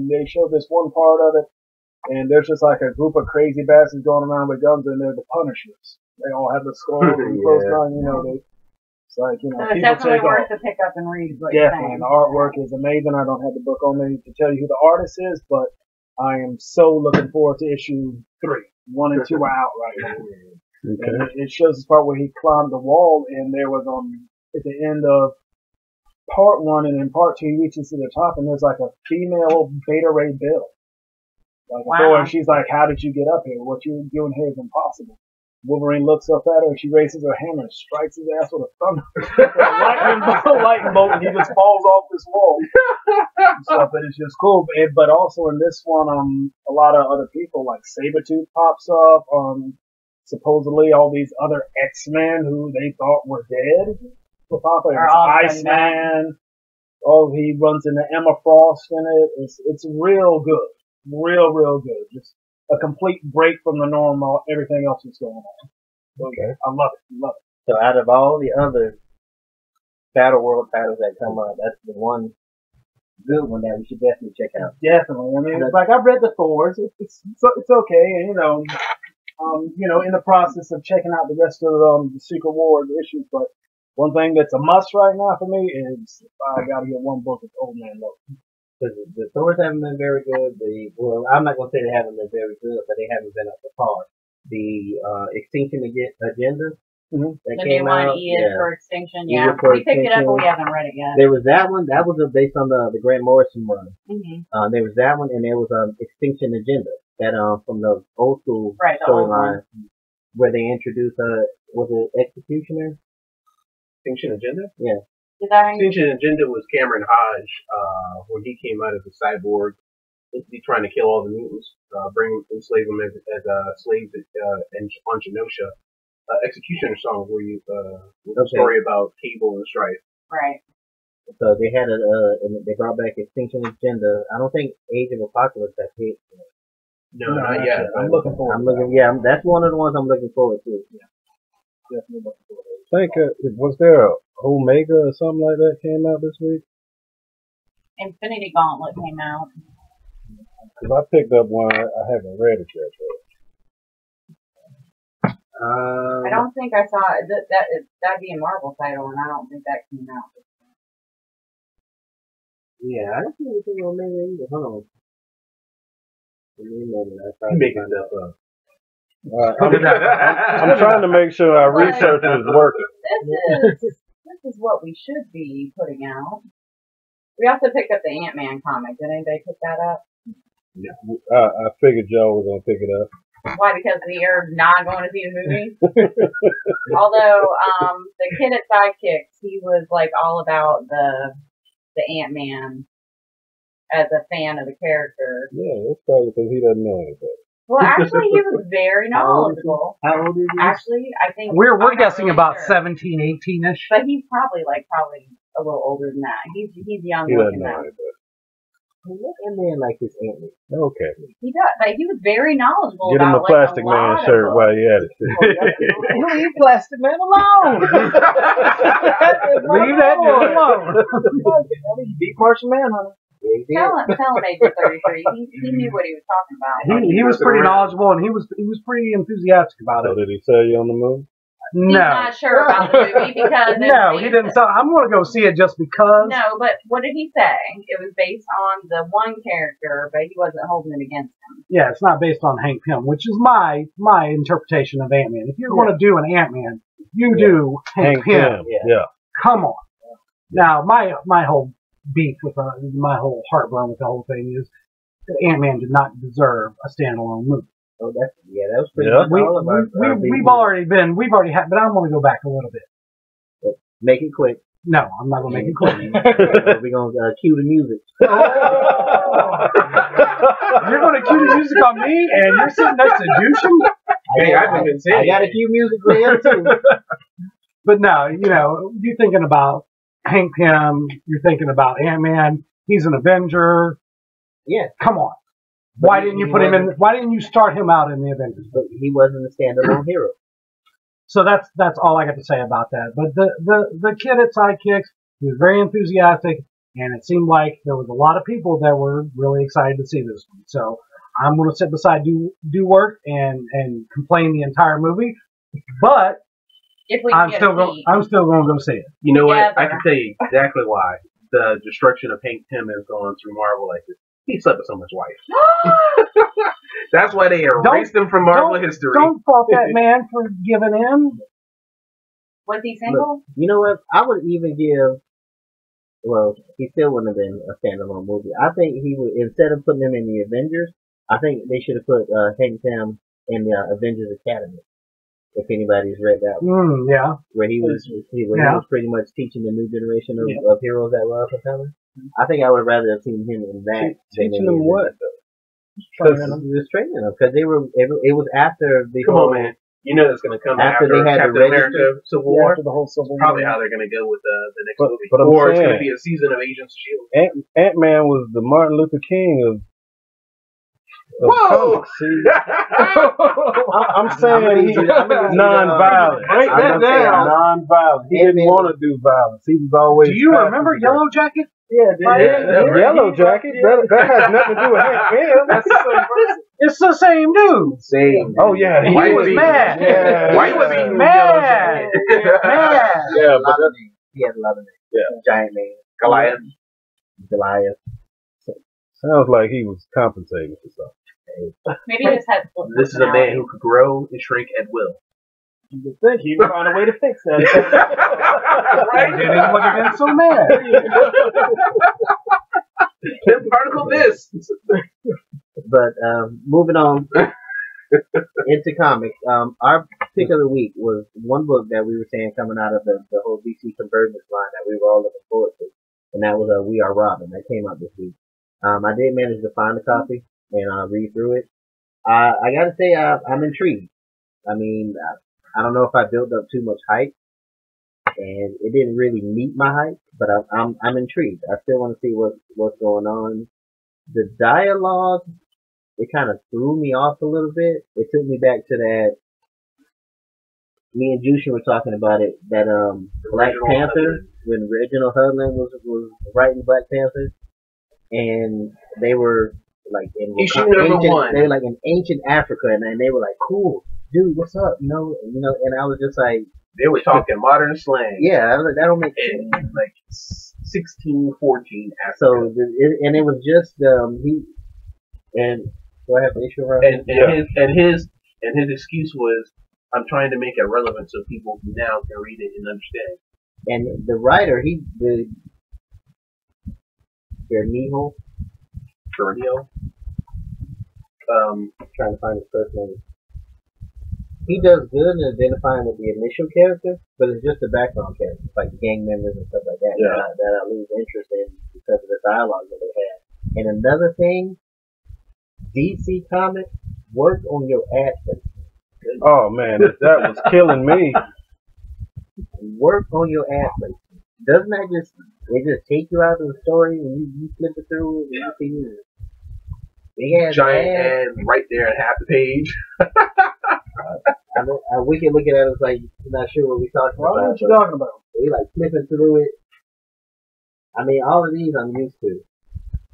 and they showed this one part of it, and there's just like a group of crazy bastards going around with guns, and they're the Punishers. They all have the skulls and close down, you know. It's like, you know, so it's definitely worth to pick up and read. Definitely, and the artwork is amazing. I don't have the book on me to tell you who the artist is, but I am so looking forward to issue 3. 1 and 2 are out right now. Okay. And it shows this part where he climbed the wall, and there was at the end of part 1, and in part 2 he reaches to the top, and there's like a female Beta Ray Bill. Like and she's like, "How did you get up here? What you're doing here is impossible." Wolverine looks up at her, and she raises her hammer and strikes his ass with a thunder. lightning bolt, and he just falls off this wall. Stuff that is just cool. But also in this one, a lot of other people, like Sabretooth pops up. Supposedly all these other X-Men who they thought were dead will pop up. Iceman. Oh, he runs into Emma Frost in it. It's real good. Real good. Just a complete break from the normal, everything else that's going on. Okay. I love it. So out of all the other Battle World titles that come up, that's the one good one that we should definitely check out. Definitely. I mean, it's like I've read the Thors. It's okay, and you know, in the process of checking out the rest of the Secret Wars issues, but one thing that's a must right now for me is I got to get one book of Old Man Logan. The Thors haven't been very good. Well, I'm not going to say they haven't been very good, but they haven't been up to par. The Extinction Agenda that came out. For Extinction, we picked it up, but we haven't read it yet. There was that one. That was based on the Grant Morrison run. There was that one, and there was Extinction Agenda that from the old school storyline where they introduced was it Executioner? Extinction Agenda? Yeah. Extinction Agenda was Cameron Hodge, when he came out as a cyborg, trying to kill all the mutants, enslave them as slaves on Genosha. Executioner song where was a story about Cable and Strife. Right. So they had and they brought back Extinction Agenda. I don't think Age of Apocalypse has hit. No, not yet. I'm looking forward. That's one of the ones I'm looking forward to. Yeah. Definitely looking forward. I think was there a Omega or something like that came out this week? Infinity Gauntlet came out. Because I picked up one, I haven't read it yet. I don't think I saw it. That'd be a Marvel title, and I don't think that came out. Yeah, I don't think anything Omega either. Hold on. I'm making stuff up. I'm trying to make sure our research is working. This is what we should be putting out. We also picked up the Ant-Man comic. Did anybody pick that up? No. I figured y'all were going to pick it up. Why? Because you're not going to see the movie? Although, the kid at Sidekicks, he was like all about the Ant-Man as a fan of the character. Yeah, that's probably because he doesn't know anything. Well, actually, he was very knowledgeable. How old is he? Actually, I think we're guessing really about 17, 18-ish. But he's probably a little older than that. He's young looking now. Look at man like this Ant-Man. Okay. He does. Like, he was very knowledgeable. Get him a Plastic Man shirt while you at it. Leave Plastic Man alone. Leave that dude alone. Beat Martian Manhunter. Tell him Agent 33. He knew what he was talking about. He was pretty knowledgeable, and he was pretty enthusiastic about it. So did he sell you on the moon? No. He's not sure about the movie because no, he didn't sell. I'm going to go see it just because. No, but what did he say? It was based on the one character, but he wasn't holding it against him. Yeah, it's not based on Hank Pym, which is my interpretation of Ant-Man. If you're going to do an Ant-Man, you do Hank Pym. Yeah. Come on. Now, my whole beef with my whole heartburn with the whole thing is that Ant-Man did not deserve a standalone movie. Oh, that was pretty much all of our we've already had, but I want to go back a little bit. Make it quick. No, I'm not going to make it quick. We're going to cue the music. You're going to cue the music on me, and you're sitting next to Jushin? I got to cue music for him, too. But no, you're thinking about Hank Pym, you're thinking about Ant-Man, he's an Avenger. Yeah. Come on. Why didn't you put him in? Why didn't you start him out in the Avengers? But he wasn't a standalone hero. So that's all I got to say about that. But the kid at Sidekicks, he was very enthusiastic. And it seemed like there was a lot of people that were really excited to see this one. So I'm going to sit beside do work and complain the entire movie, but if we I'm still going to go see it. You know what? I can tell you exactly why the destruction of Hank Pym has gone through Marvel like this. He slept with someone's wife. That's why they erased him from Marvel history. Don't fault that man for giving in. Was he single? Look, you know what? I would even give. Well, he still wouldn't have been a standalone movie. I think he would, instead of putting him in the Avengers, I think they should have put Hank Pym in the Avengers Academy. If anybody's read that one. Yeah. Where he was pretty much teaching the new generation of heroes that were up and coming. I think I would rather have seen him in that. Teaching them what? He was training them because they were. It was after the. Come on, man. You know it's going to come after they had Captain America Civil War. After the whole Civil War. Probably how they're going to go with the next movie. Or it's going to be a season of Agents of S.H.I.E.L.D. Ant-Man was the Martin Luther King of whoa! I'm saying he's non-violent. Break that down. Non-violent. He didn't want to do violence. He was always. Do you remember Yellow Jacket? Yellow Jacket. That has nothing to do with Hank Pym. That's the same person. It's the same dude. Same. Oh yeah, he was mad. Yeah, White was mad. Mad. Yeah, but he had a lot of names. Yeah, Giant Man, Goliath. Sounds like he was compensating for something. Maybe he just had. This is a man who could grow and shrink at will. You would think he'd find a way to fix that. Right? Then he wouldn't have been so mad. Particle this. But moving on into comics, our pick of the week was one book that we were saying coming out of the whole DC Convergence line that we were all looking forward to, and that was We Are Robin that came out this week. I did manage to find a copy and read through it. I gotta say I'm intrigued. I mean, I don't know if I built up too much hype, and it didn't really meet my hype, but I'm intrigued. I still want to see what's going on. The dialogue, it kind of threw me off a little bit. It took me back to that. Me and Jushin were talking about it. That Black Panther, when Reginald Hudlin was writing Black Panther, and they were like in they were like in ancient Africa, and they were like, "Cool, dude, what's up?" You know, and I was just like, they were talking modern slang. Yeah, I was like, that don't make sense. Like 1614 Africa. So and it was just he and do I have an issue around his excuse was, I'm trying to make it relevant so people now can read it and understand. And the writer, Bernijo, trying to find his first name. He does good in identifying with the initial character, but it's just the background characters, like gang members and stuff like that, that I lose interest in because of the dialogue that they have. And another thing, DC Comics, work on your ad placement. Oh man, that was killing me. Work on your ad placement. Doesn't that just take you out of the story when you flip it through and you see it? Giant ad right there at half the page. We can look at it as like not sure what we're talking about. What are you talking about? We like flipping through it. I mean, all of these I'm used to.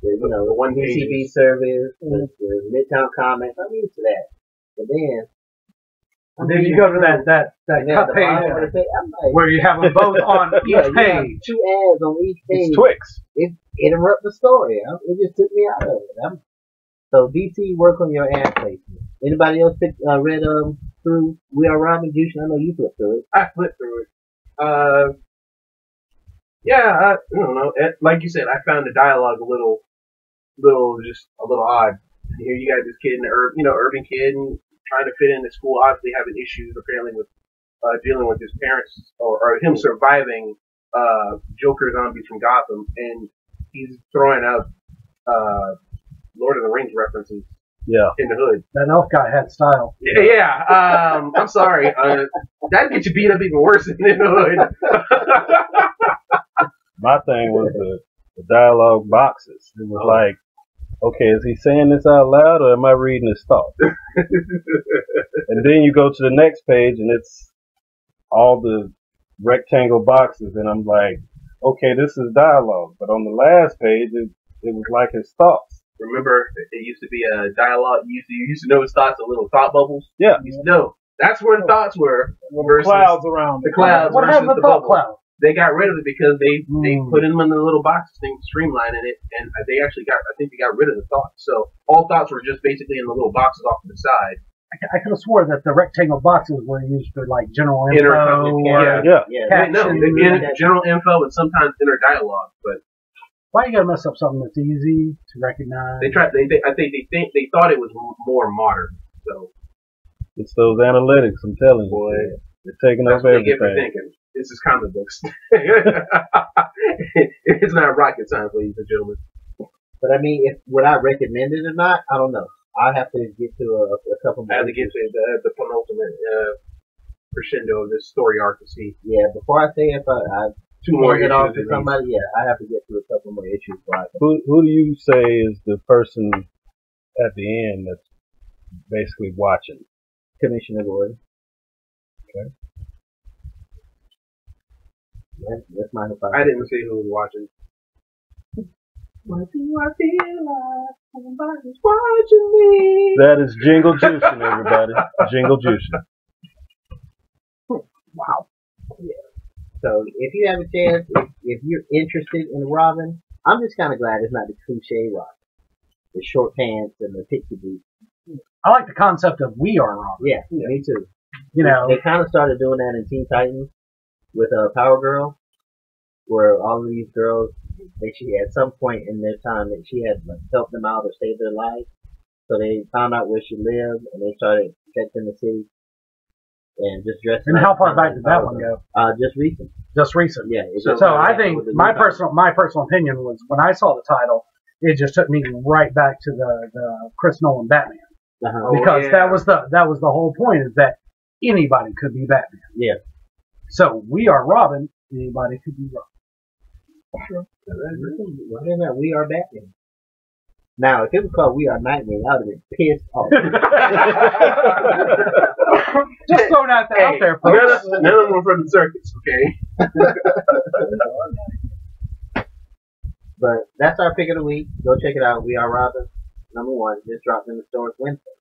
The one PCB service, the Midtown Comics. I'm used to that. But then you go to that cut page where you have them both on each page. 2 ads on each page. It's Twix. It interrupts the story. It just took me out of it. So DC, work on your ad placement. Anybody else read through We Are Robin? Jushin, I know you flipped through it. I flipped through it. I don't know. Like you said, I found the dialogue a little odd. Here you got this kid in the urban kid, and trying to fit into school, obviously having issues apparently with dealing with his parents or him surviving Joker zombies from Gotham, and he's throwing out Lord of the Rings references. Yeah. In the hood. That elf guy had style. Yeah. I'm sorry. That'd get you beat up even worse than in the hood. My thing was the dialogue boxes. It was like, okay, is he saying this out loud or am I reading his thoughts? And then you go to the next page and it's all the rectangle boxes, and I'm like, okay, this is dialogue, but on the last page, it was like his thoughts. Remember, it used to be a dialogue. You used to know his thoughts, the little thought bubbles. Yeah. You used to know. That's where the thoughts were. The clouds around the clouds. What happened to the thought cloud? They got rid of it because they put them in the little boxes, thing streamlining it, and they actually got. I think they got rid of the thoughts. So all thoughts were just basically in the little boxes off to the side. I could have swore that the rectangle boxes were used for like general info. General info and sometimes inner dialogue. But why you gotta mess up something that's easy to recognize? They tried. I think they thought it was more modern. So it's those analytics. I'm telling you, boy, they're taking over everything. This is comic books. It's not rocket science, ladies and gentlemen. But I mean, would I recommend it or not? I don't know. I have to get to a couple more. I have to get to the penultimate crescendo of this story arc to see. Yeah, before I say if I two more it off to somebody, I have to get to a couple more issues. Who do you say is the person at the end that's basically watching? Commissioner Gordon. Okay. That's my hypothesis. I didn't see who was watching. What do I feel like? Somebody's watching me. That is Jingle Juicing, everybody. Jingle Juicing. Wow. Yeah. So if you have a chance, if you're interested in Robin, I'm just kind of glad it's not the cliche Robin, the short pants and the pixie boots. I like the concept of we are Robin. Yeah, me too. You know, they kind of started doing that in Teen Titans with Power Girl, where all of these girls, she at some point in their time that she had like helped them out or saved their lives. So they found out where she lived and they started protecting the city and just dressing. And how far back did that one go? Just recent. Just recent. Yeah. So I think my personal opinion was when I saw the title, it just took me right back to the Chris Nolan Batman. Because that was the whole point, is that anybody could be Batman. Yeah. So we are Robin. Anybody could be Robin. Sure. Why not? We are Batman. Now, if it was called We Are Nightwing, I would have been pissed off. Just throwing that out there, folks. None of them were from the circus, okay? But that's our pick of the week. Go check it out. We Are Robin. #1. Just dropped in the stores Wednesday.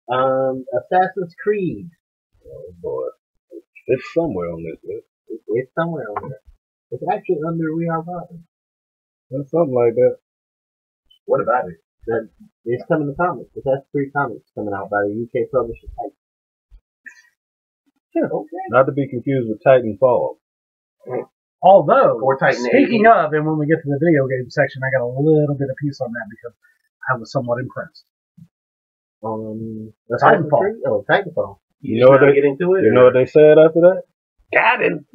Assassin's Creed. Oh boy. It's somewhere on this list. It's somewhere on there. It's actually under We Are Robin. Something like that. What about it? It's coming to comics. It has 3 comics coming out by the UK publisher Titan. Sure, okay. Not to be confused with Titanfall. Although, Titan speaking of, and when we get to the video game section, I got a little bit of piece on that because I was somewhat impressed. Titanfall. Oh, Titanfall. You know what they get into it? You know what they said after that? Got him.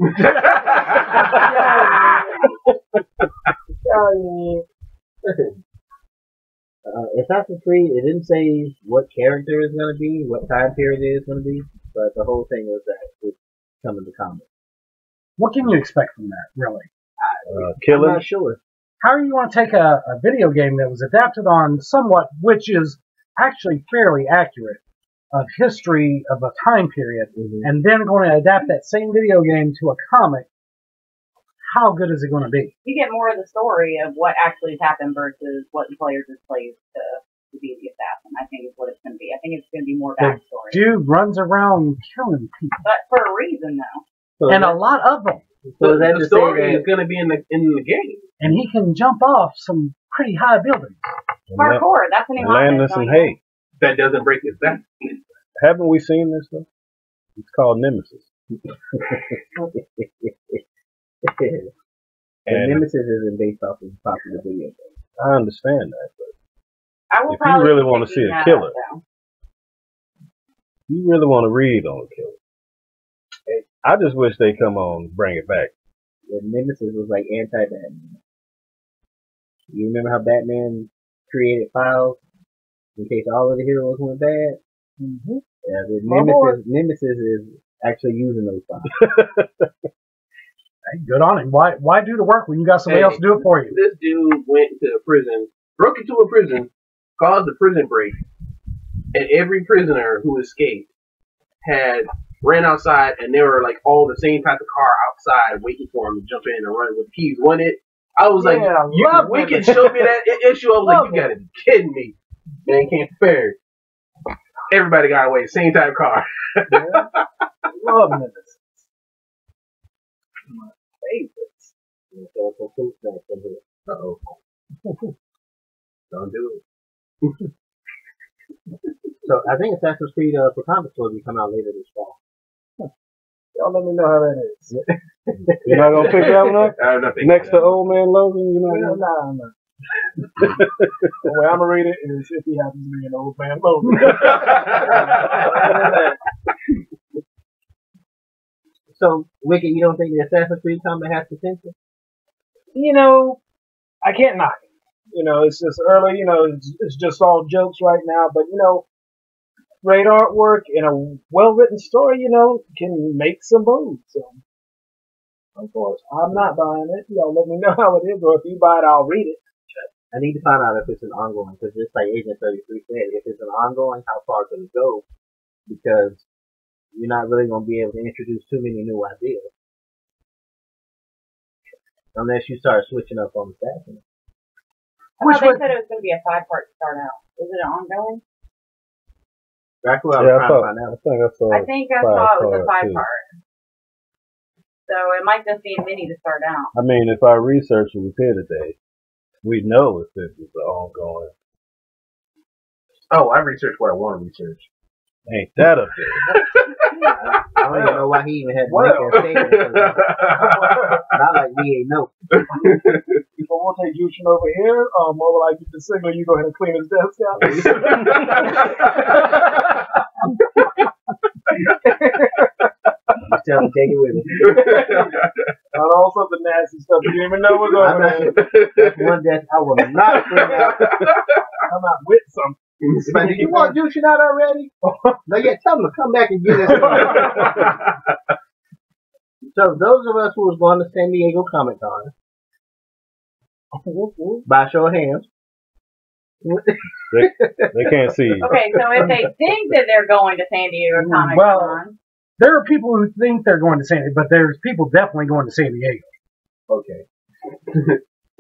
Assassin's Creed, it didn't say what character it's going to be, what time period it is going to be, but the whole thing was that it's coming to comics. What can you expect from that, really? Killing? I'm not sure. How do you want to take a video game that was adapted on somewhat, which is actually fairly accurate, of history of a time period, and then going to adapt that same video game to a comic? How good is it going to be? You get more of the story of what actually happened versus what the players are slaves to be the assassin. I think is what it's going to be. I think it's going to be more backstory. The dude runs around killing people, but for a reason, though. So and a lot of them. So the story is going to be in the game, and he can jump off some pretty high buildings. Parkour. That's the name. Land some hate. That doesn't break his back. Haven't we seen this though? It's called Nemesis. And Nemesis isn't based off of popular video games. I understand that, but if you really want to see a killer, you really want to read on a killer. I just wish they come on, bring it back. Yeah, Nemesis was like anti-Batman. You remember how Batman created files in case all of the heroes went bad? Mm-hmm. Yeah, Nemesis is actually using those files. Hey, good on him. Why do the work when you got somebody else to do it for you? This dude went to a prison, broke into a prison, caused a prison break, and every prisoner who escaped had ran outside, and they were like all the same type of car outside waiting for him to jump in and run with keys. Won it. I was like, you wicked showed me that issue. I was like, you gotta be kidding me. Man, can't fair. Everybody got away, same type of car. Love Nemesis. My favorites. Uh-oh. Don't do it. So I think Assassin's Creed for comic stores will come out later this fall. Y'all let me know how that is. You're not gonna pick that one up? I'm not thinking Next to Old Man Logan, you know? Nah. The way I'm gonna read it is if he happens to be an old man Logan. So, Wicked, you don't think the Assassin's Creed comic has potential? You know, I can't knock it. You know, it's just early. You know, it's just all jokes right now. But you know, great artwork and a well-written story. You know, can make some moves. So, of course, I'm not buying it. Y'all let me know how it is, or if you buy it, I'll read it. I need to find out if it's an ongoing, because just like Agent 33 said, if it's an ongoing, how far could it go? Because you're not really going to be able to introduce too many new ideas. Unless you start switching up on the fashion. They said it was going to be a 5-part to start out. Is it ongoing? That's what I was trying to find out. I think I saw it was a 5-part. So it might just be a mini to start out. I mean, if our researcher was here today, we know if this is ongoing. Oh, I researched what I want to research. Ain't that a bit? I don't even know why he even had to make that statement. Not like we ain't know. People won't take Jushin over here. What will I get the signal? You go ahead and clean his desk out. Just tell him take it with him. Not all sorts of nasty stuff you didn't even know was on there. That's one desk I will not bring out. I'm not with something. But do you want Jushin out already? No, yeah, tell him to come back and get us. So those of us who was going to San Diego Comic Con, by show of hands. They can't see you. Okay, so if they think that they're going to San Diego Comic Con, there are people who think they're going to San Diego, but there's people definitely going to San Diego. Okay.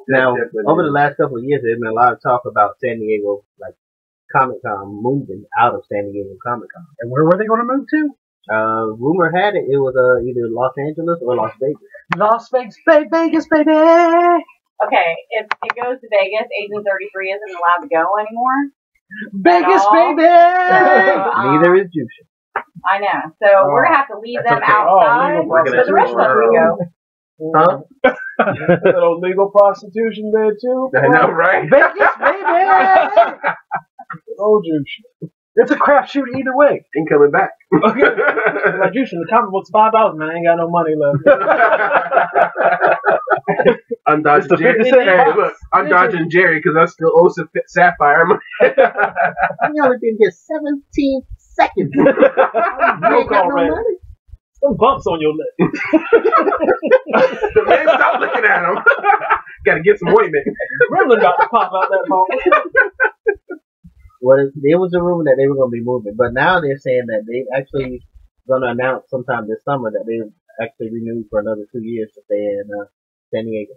Now, over the last couple of years, there's been a lot of talk about San Diego, like Comic Con moving out of San Diego Comic Con. And where were they going to move to? Rumor had it was either Los Angeles or Las Vegas. Las Vegas, Vegas, baby. Okay, if it goes to Vegas, Agent 33 isn't allowed to go anymore. Vegas, baby. Neither is Jushin. I know. So we're gonna have to leave them outside. So the rest of us can go. Huh? That old legal prostitution there too. I know, right? Vegas, baby. Oh, Jushin. It's a crapshoot either way. Ain't coming back. Like Jushin, the comic book's $5, man. I ain't got no money left. I'm dodging Jerry. Hey, look, I'm dodging Jerry because I still owe Sapphire money. You only been here 17 seconds. You ain't got no money. Some bumps on your lip. The man, stop looking at him. Gotta get some ointment. Gremlin about to pop out that moment. Well, there was a rumor that they were going to be moving, but now they're saying that they actually going to announce sometime this summer that they actually renewed for another 2 years to stay in San Diego.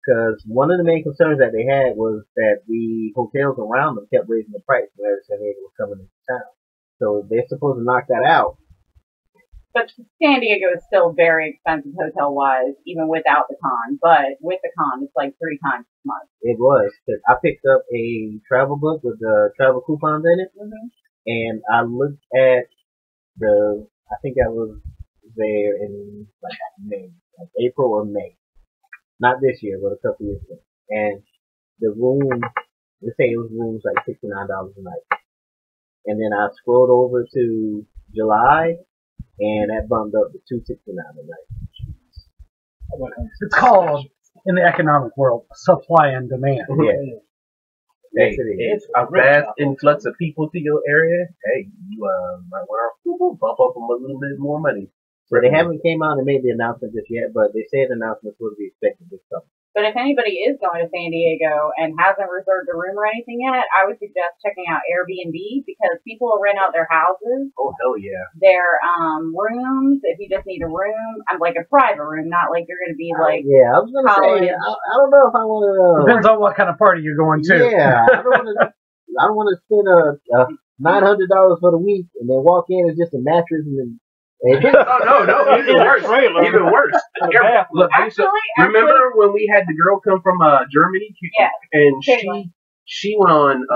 Because one of the main concerns that they had was that the hotels around them kept raising the price whenever San Diego was coming into town. So they're supposed to knock that out. But San Diego is still very expensive hotel-wise, even without the con. But with the con, it's like 3 times as much. It was. Cause I picked up a travel book with the travel coupons in it. Mm-hmm. And I looked at I think I was there in like May, like April or May. Not this year, but a couple years ago. And the room, they say it was rooms like $69 a night. And then I scrolled over to July, and that bumped up to $269 a night. It's called, in the economic world, supply and demand. Yeah. Hey, it's a vast influx of people to your area. Hey, you might want to bump up them a little bit more money. So they haven't came out and made the announcement just yet, but they said the announcement will be expected this summer. But if anybody is going to San Diego and hasn't reserved a room or anything yet, I would suggest checking out Airbnb because people will rent out their houses. Oh, hell yeah. Their rooms, if you just need a room, like a private room, not like you're going to be like. Yeah, I was going to say, I don't know if I want to. Depends on what kind of party you're going to. Yeah, I don't want to spend $900 for the week and then walk in and just a mattress and then. No, even worse. Even worse. Look, remember when we had the girl come from Germany? Yeah. And she went on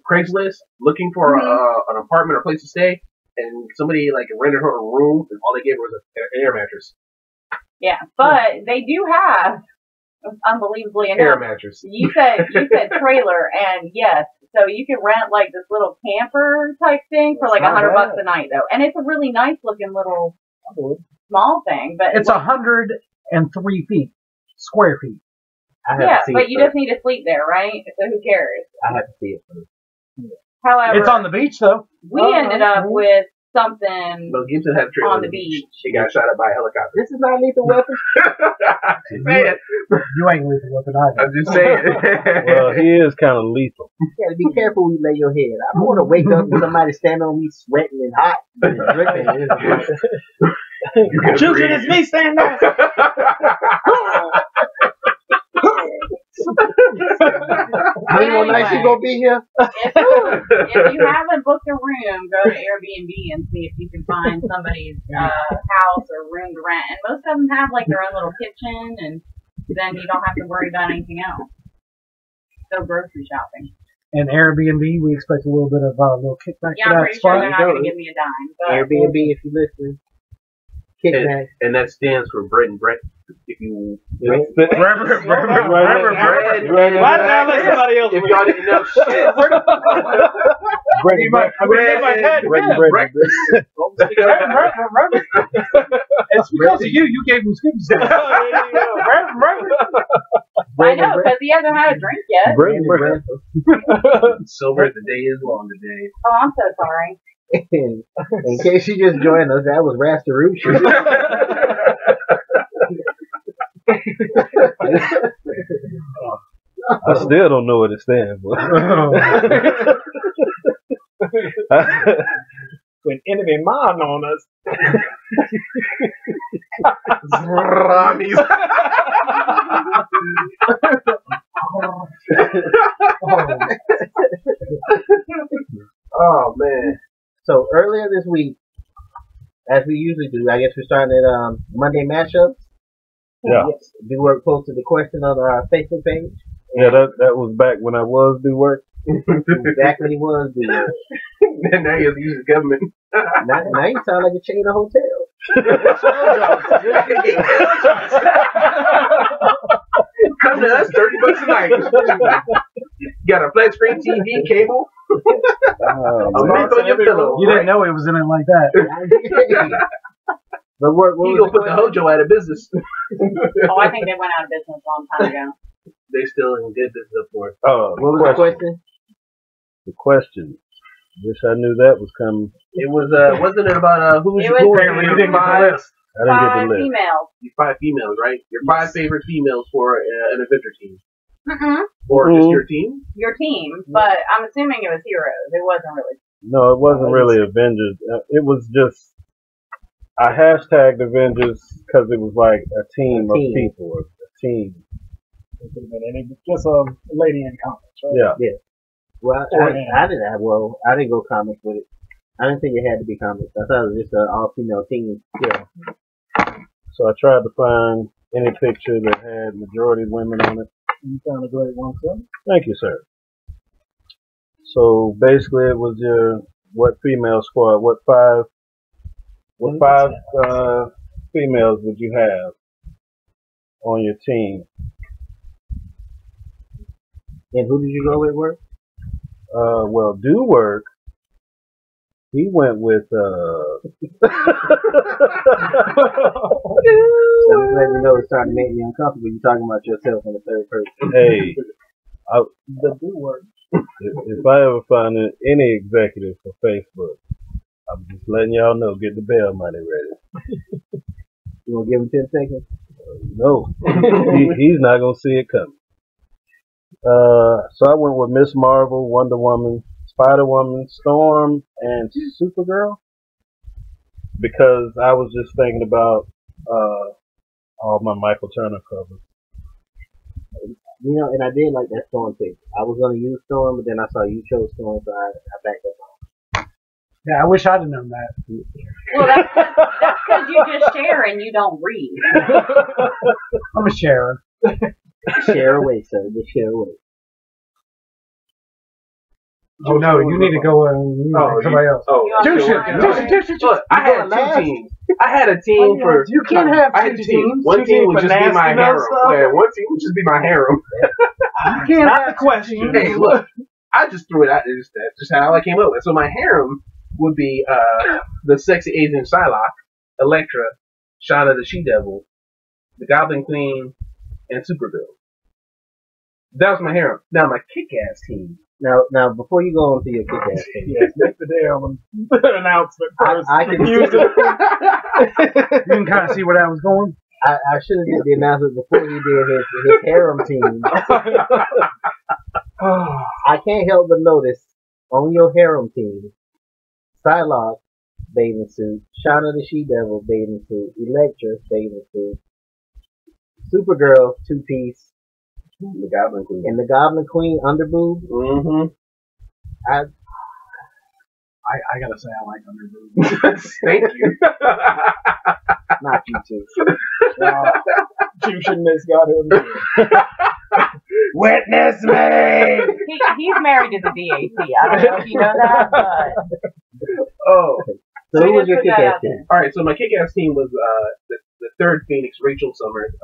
Craigslist looking for an apartment or place to stay, and somebody like rented her a room, and all they gave her was an air mattress. Yeah, but they do have, unbelievably enough, air mattress. You said trailer, and yes. So you can rent like this little camper type thing for like $100 a night though. And it's a really nice looking little small thing, but it's 103 feet, square feet. Yeah, but you just need to sleep there, right? So who cares? I have to see it first. However, it's on the beach though. We ended up with something Gibson had a trailer on the beach. She got shot at by a helicopter. This is not lethal weapon. I'm saying. You ain't lethal weapon either. I'm just saying. Well, he is kind of lethal. You gotta be careful when you lay your head. I don't want to wake up with somebody standing on me sweating and hot and dripping. Children, it's me standing there. How many nights you gonna be here? If you haven't booked a room, go to Airbnb and see if you can find somebody's house or room to rent. And most of them have like their own little kitchen, and then you don't have to worry about anything else. So grocery shopping. And Airbnb, we expect a little bit of a little kickback yeah, for I'm that pretty spot. sure they're not going to give me a dime. But Airbnb, if you're listening. Kickback. And that stands for bread and bread. If you bread. Why did I let somebody else? If y'all didn't know shit. Bread. It's because of you. You gave him scoop stuff. I know, because he hasn't had a drink yet. Bread. Silver, the day is long today. Oh, I'm so sorry. In case you just joined us, that was Rastarucci. I still don't know what it stands for. When enemy man on us. Oh man. So earlier this week, as we usually do, I guess we're starting at Monday mashups. Yeah. Yes. Do Work posted the question on our Facebook page. Yeah, that was back when I was Do Work. Back when he was Do Work. Now you're using government. Now you sound like a chain of hotels. Come to us, $30 a night. Got a flat screen TV, cable. A month on your pillow. You didn't know he was in it like that. But what you gonna put the Hojo out of business? Oh, I think they went out of business a long time ago. They still in good business up for it. What was the question? The question. Wish I knew that was coming. It was wasn't it about who was your you didn't get the list. I didn't get the list. Females. Your 5 females, right? Your 5 favorite females for an adventure team. Mm-mm. Or just your team? Your team, but I'm assuming it was heroes. It wasn't really. No, it wasn't really Avengers. It was just I hashtagged Avengers because it was like a team of people, a team. Just a lady in comics, right? Yeah. Well, I didn't go comics with it. I didn't think it had to be comics. I thought it was just an all-female team. Yeah. So I tried to find any picture that had majority women on it. You found a great one, sir. Thank you, sir. So basically, it was your what female squad? What five females would you have on your team? And who did you go with, Work? Well, Do Work. He went with So just let me know it's starting to make me uncomfortable. You're talking about yourself in the third person. Hey, The Do Work. if I ever find any executive for Facebook, I'm just letting y'all know, get the bail money ready. You want to give him 10 seconds? No, he's not gonna see it coming. So I went with Miss Marvel, Wonder Woman, Spider-Woman, Storm, and Supergirl because I was just thinking about all my Michael Turner covers. You know, and I did like that Storm pick. I was gonna use Storm, but then I saw you chose Storm, so I backed up. Yeah, I wish I'd have known that. Well, that's because you just share and you don't read. I'm a sharer. Share away, sir. Just share away. Oh no, you need to go and somebody else. Do shit. Look, I had two teams. I had a team for. You can't have two teams. One team would just be my harem. Yeah, one team would just be my harem. You can't have the question. Hey, look, I just threw it out. That's just how I came up with. So my harem would be the sexy Asian Psylocke, Elektra, Shauna the She-Devil, the Goblin Queen, and Supergirl. That was my harem. Now my kick-ass team. Now, before you go on to your kick-ass team, yes, make the damn announcement first. I can use it. You can kind of see where that was going. I should have did the announcement before he did his harem team. I can't help but notice on your harem team, Psylocke, bathing suit, Shauna the She-Devil, bathing suit, Elektra, bathing suit, Supergirl, two-piece, the Goblin Queen. And the Goblin Queen underboob. Mm-hmm. I gotta say I like underboob. Thank you. Not you two. You shouldn't have got him. Witness me! He's married to the DAC. I don't know if you know that, but... Oh. So who was your kick-ass team? Alright, so my kick-ass team was the third Phoenix, Rachel Summers,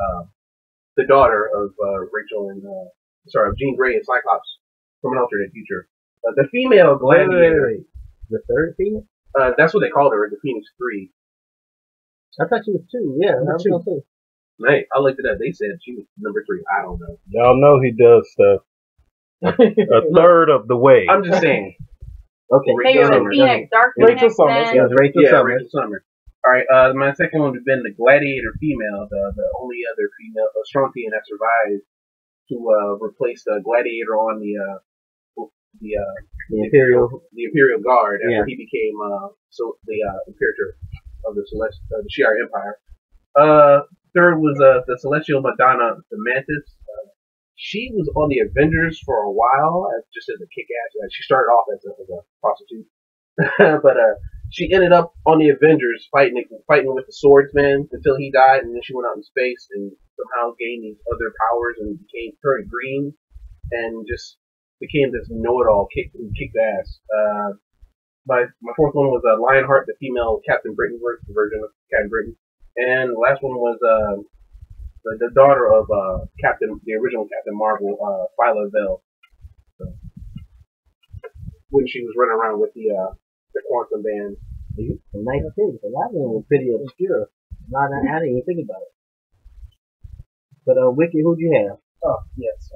the daughter of Rachel and, of Jean Grey and Cyclops from an alternate future. The female gladiator. Wait. The third Phoenix? That's what they called her, the Phoenix 3. I thought she was 2, yeah. I was gonna say. Hey, I looked it up. They said she was number 3. I don't know. Y'all know he does stuff a third of the way. I'm just saying. Okay. Maybe it was Phoenix, Dark Phoenix. Rachel Summers. It was Rachel Summers. Rachel Summers. Alright, my second one would have been the gladiator female, the only other female, Strontian that survived to replace the gladiator on the Imperial Guard after he became the Imperator of the Shi'ar Empire. Third was the Celestial Madonna, the Mantis. She was on the Avengers for a while, just as a kick-ass. She started off as a prostitute, but she ended up on the Avengers fighting with the Swordsman until he died, and then she went out in space and somehow gained these other powers and turned green and just became this know-it-all, kicked ass. My fourth one was Lionheart, the female Captain Britain version of Captain Britain, and the last one was the daughter of the original Captain Marvel, Phyla Vell. So, when she was running around with the Quantum Band. Some nice things. A lot of them were pretty obscure. I didn't even think about it. But Wiki, who'd you have? Oh yes.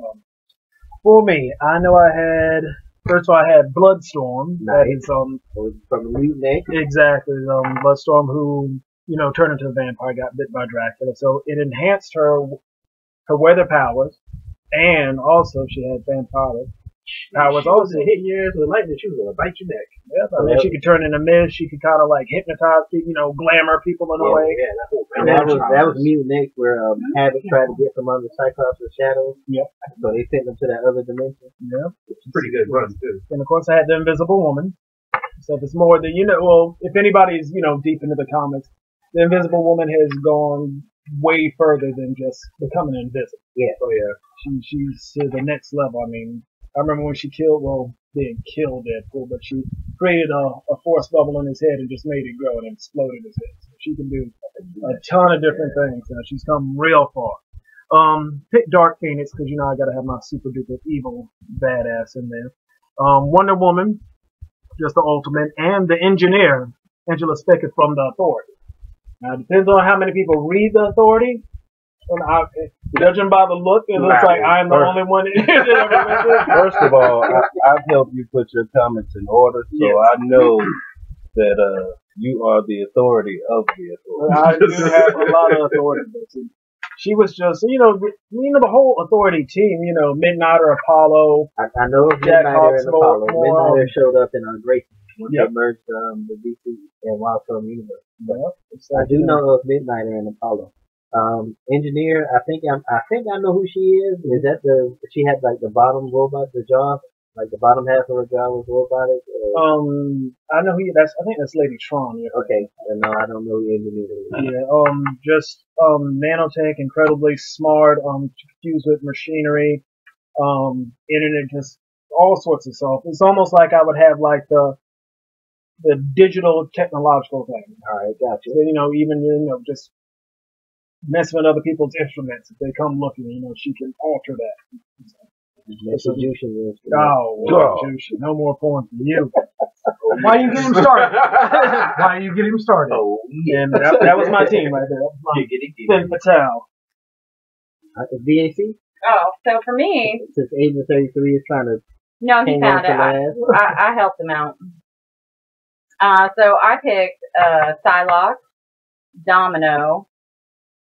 For me, I know I had. First of all, I had Bloodstorm. Nice. That is from the Mutant X. Exactly. Bloodstorm, who turned into a vampire, got bit by Dracula. So it enhanced her weather powers, and also she had vampire powers. Also hitting your ass with lightning. She was gonna bite your neck. Yep. I mean, she could turn into mist. She could kind of like hypnotize people, glamour people in a way. Yeah, that was Mutant X where Havoc tried to get from under Cyclops' shadows. Yep. So they sent them to that other dimension. Yeah. It's a pretty good run too. And of course, I had the Invisible Woman. So if it's more than if anybody's deep into the comics, the Invisible Woman has gone way further than just becoming invisible. Yeah. Oh yeah. She's to the next level. I mean, I remember when she didn't kill Deadpool, but she created a force bubble in his head and just made it grow and exploded his head. So she can do a ton of different things. She's come real far. Pick Dark Phoenix because I got to have my super duper evil badass in there. Wonder Woman, just the ultimate, and the Engineer, Angela Speckett from The Authority. Now it depends on how many people read The Authority. Judging by the look, it looks like I'm the only one that ever read it. First of all, I've helped you put your comments in order, so I know that you are the authority of the authority. I do have a lot of authority, but She was just, the whole Authority team, Midnighter, Apollo. I know Midnighter and Apollo. Midnighter showed up in Gracie when they merged the DC and Wildstorm universe. I do know it was Midnighter and Apollo. Engineer, I think I know who she is. Is that she had like the bottom robot, the jaw, like the bottom half of her jaw was robotic? I know I think that's Lady Tron. Yeah. Okay, no, I don't know who Engineer is. Yeah, just nanotech, incredibly smart, confused with machinery, internet, just all sorts of stuff. It's almost like I would have like the digital technological thing. All right, gotcha. So, even just messing with other people's instruments. If they come looking, she can alter that. No more porn for you. Why you get him started? Why you get him started? Oh, yeah. And that was my team right there. Finn Patel. VAC? Oh, so for me... Since Agent 33 is trying to... No, he found it. I helped him out. So I picked Psylocke, Domino,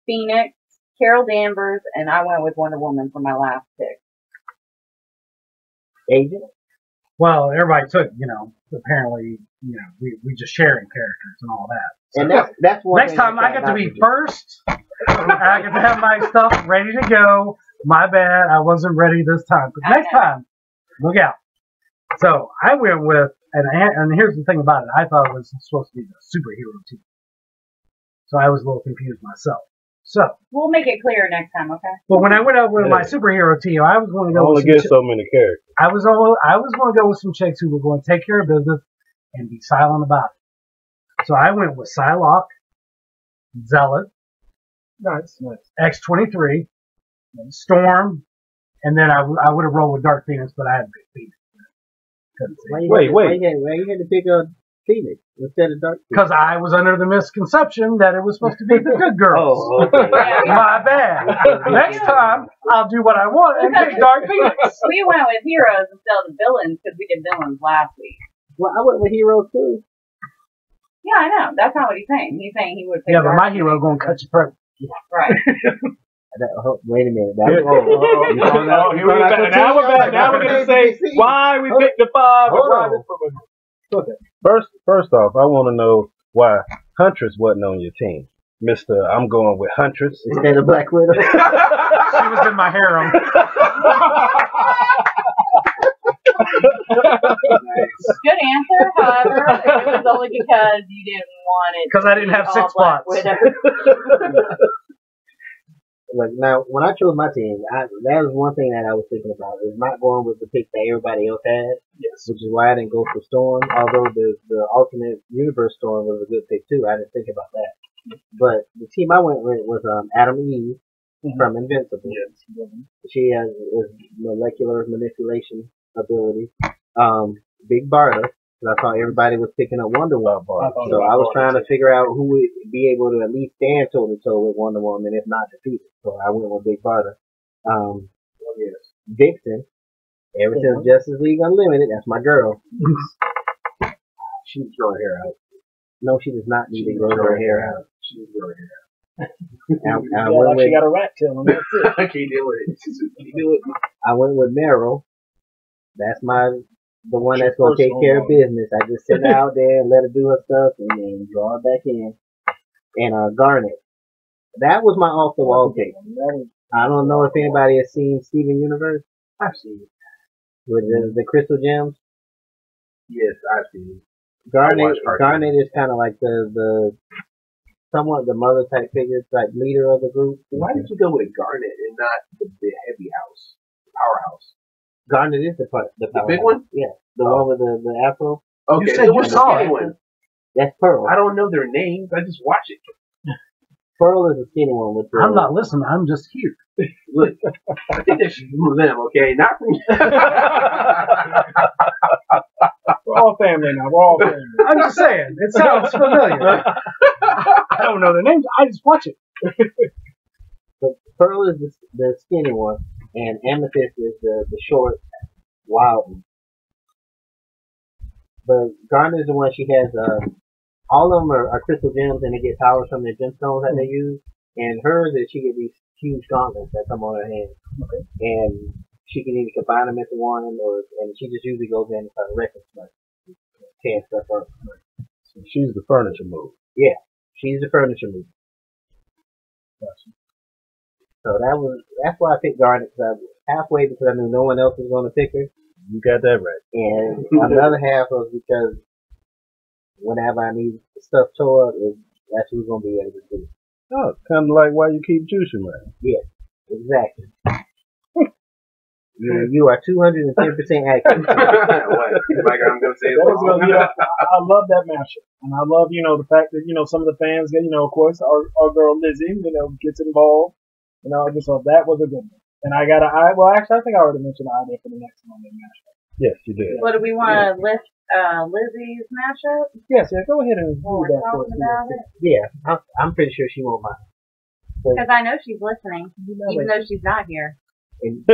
Phoenix, Carol Danvers, and I went with Wonder Woman for my last pick. Agent? Well, everybody took, apparently, we just sharing characters and all that. So and that's one next time I get to be first. I get to have my stuff ready to go. My bad, I wasn't ready this time. But next time, look out. So I went with, and here's the thing about it. I thought it was supposed to be the superhero team. So I was a little confused myself. So we'll make it clear next time, okay? But when I went up with my superhero team, I was going to go. Only get so many characters. I was going to go with some chicks who were going to take care of business and be silent about it. So I went with Psylocke, Zealot, nice, X-23, Storm, and then I would have rolled with Dark Phoenix, but I had Big Phoenix. Why you had to pick a Phoenix instead of Dark Phoenix? Because I was under the misconception that it was supposed to be the good girls. Oh, okay. My bad. Next time, I'll do what I want and pick Dark Phoenix. We went with heroes instead of villains because we did villains last week. Well, I went with heroes too. Yeah, I know. That's not what he's saying. He's saying he would pick but my hero going to cut your throat. Right. Wait a minute. Now we're going to say why we picked the 5. First off, I want to know why Huntress wasn't on your team. Mr. I'm going with Huntress instead of Black Widow. She was in my harem. Good answer. However, it was only because you didn't want it. Because I didn't have 6 spots. Like now, when I chose my team, that was one thing that I was thinking about. Is not going with the pick that everybody else had. Yes. Which is why I didn't go for Storm. Although the alternate universe Storm was a good pick too. I didn't think about that. But the team I went with was Adam Eve from Invincible. Yes. She has molecular manipulation ability. Big Barda. I thought everybody was picking up Wonder Woman. So I was trying to figure out who would be able to at least stand toe to toe with Wonder Woman, if not defeat her. So I went with Big Barda. Vixen. Ever since Justice League Unlimited, that's my girl. She needs to grow her hair out. No, she does not need to grow her hair out. She needs to grow her hair out. She got a rat tail, and that's it. I can't do it. I went with Meryl. That's the one that's going to take care of business. I just sent her out there and let her do her stuff and then draw her back in. And Garnet. That was my off-the-wall pick. I don't know if anybody has seen Steven Universe. I've seen it. With the crystal gems. Yes, I've seen it. Garnet is kind of like the somewhat the mother type figure, like leader of the group. Why did you go with Garnet and not the heavy house, the powerhouse? Garnet is the big one? Yeah. The one with the afro. Okay, you said you saw it. One. That's Pearl. I don't know their names. I just watch it. Pearl is the skinny one with the... I'm not listening. I'm just here. Look, I think that should be from them, okay? Not from you. We're all family now. We're all family. I'm just saying. It sounds familiar. I don't know their names. I just watch it. So Pearl is the skinny one, and Amethyst is the short, wild one. But Garnet is the one she has... all of them are crystal gems, and they get powers from the gemstones that they use. And hers is she get these huge gauntlets that come on her hand. Okay. And she can either combine them into one, and she just usually goes in and starts wrecking stuff. Tearing stuff up. So she's the furniture move. Yeah, she's the furniture move. Gotcha. So that's why I picked Garnet, because I was halfway because I knew no one else was going to pick her. You got that right. And another half was because whenever I need stuff tore up, that's who's going to be able to do it. Oh, kind of like why you keep juicing, man. Yeah, exactly. You are 210% accurate. I'm going to say I love that matchup. And I love, the fact that, some of the fans, of course, our girl Lizzie, gets involved. I just thought that was a good one. And I got actually, I think I already mentioned the idea for the next Monday matchup. Yes, you did. What do we want to list Lizzie's matchup? Yes, go ahead and do that for us. About it? Yeah, I'm pretty sure she won't mind. Because I know she's listening, even though she's not here. And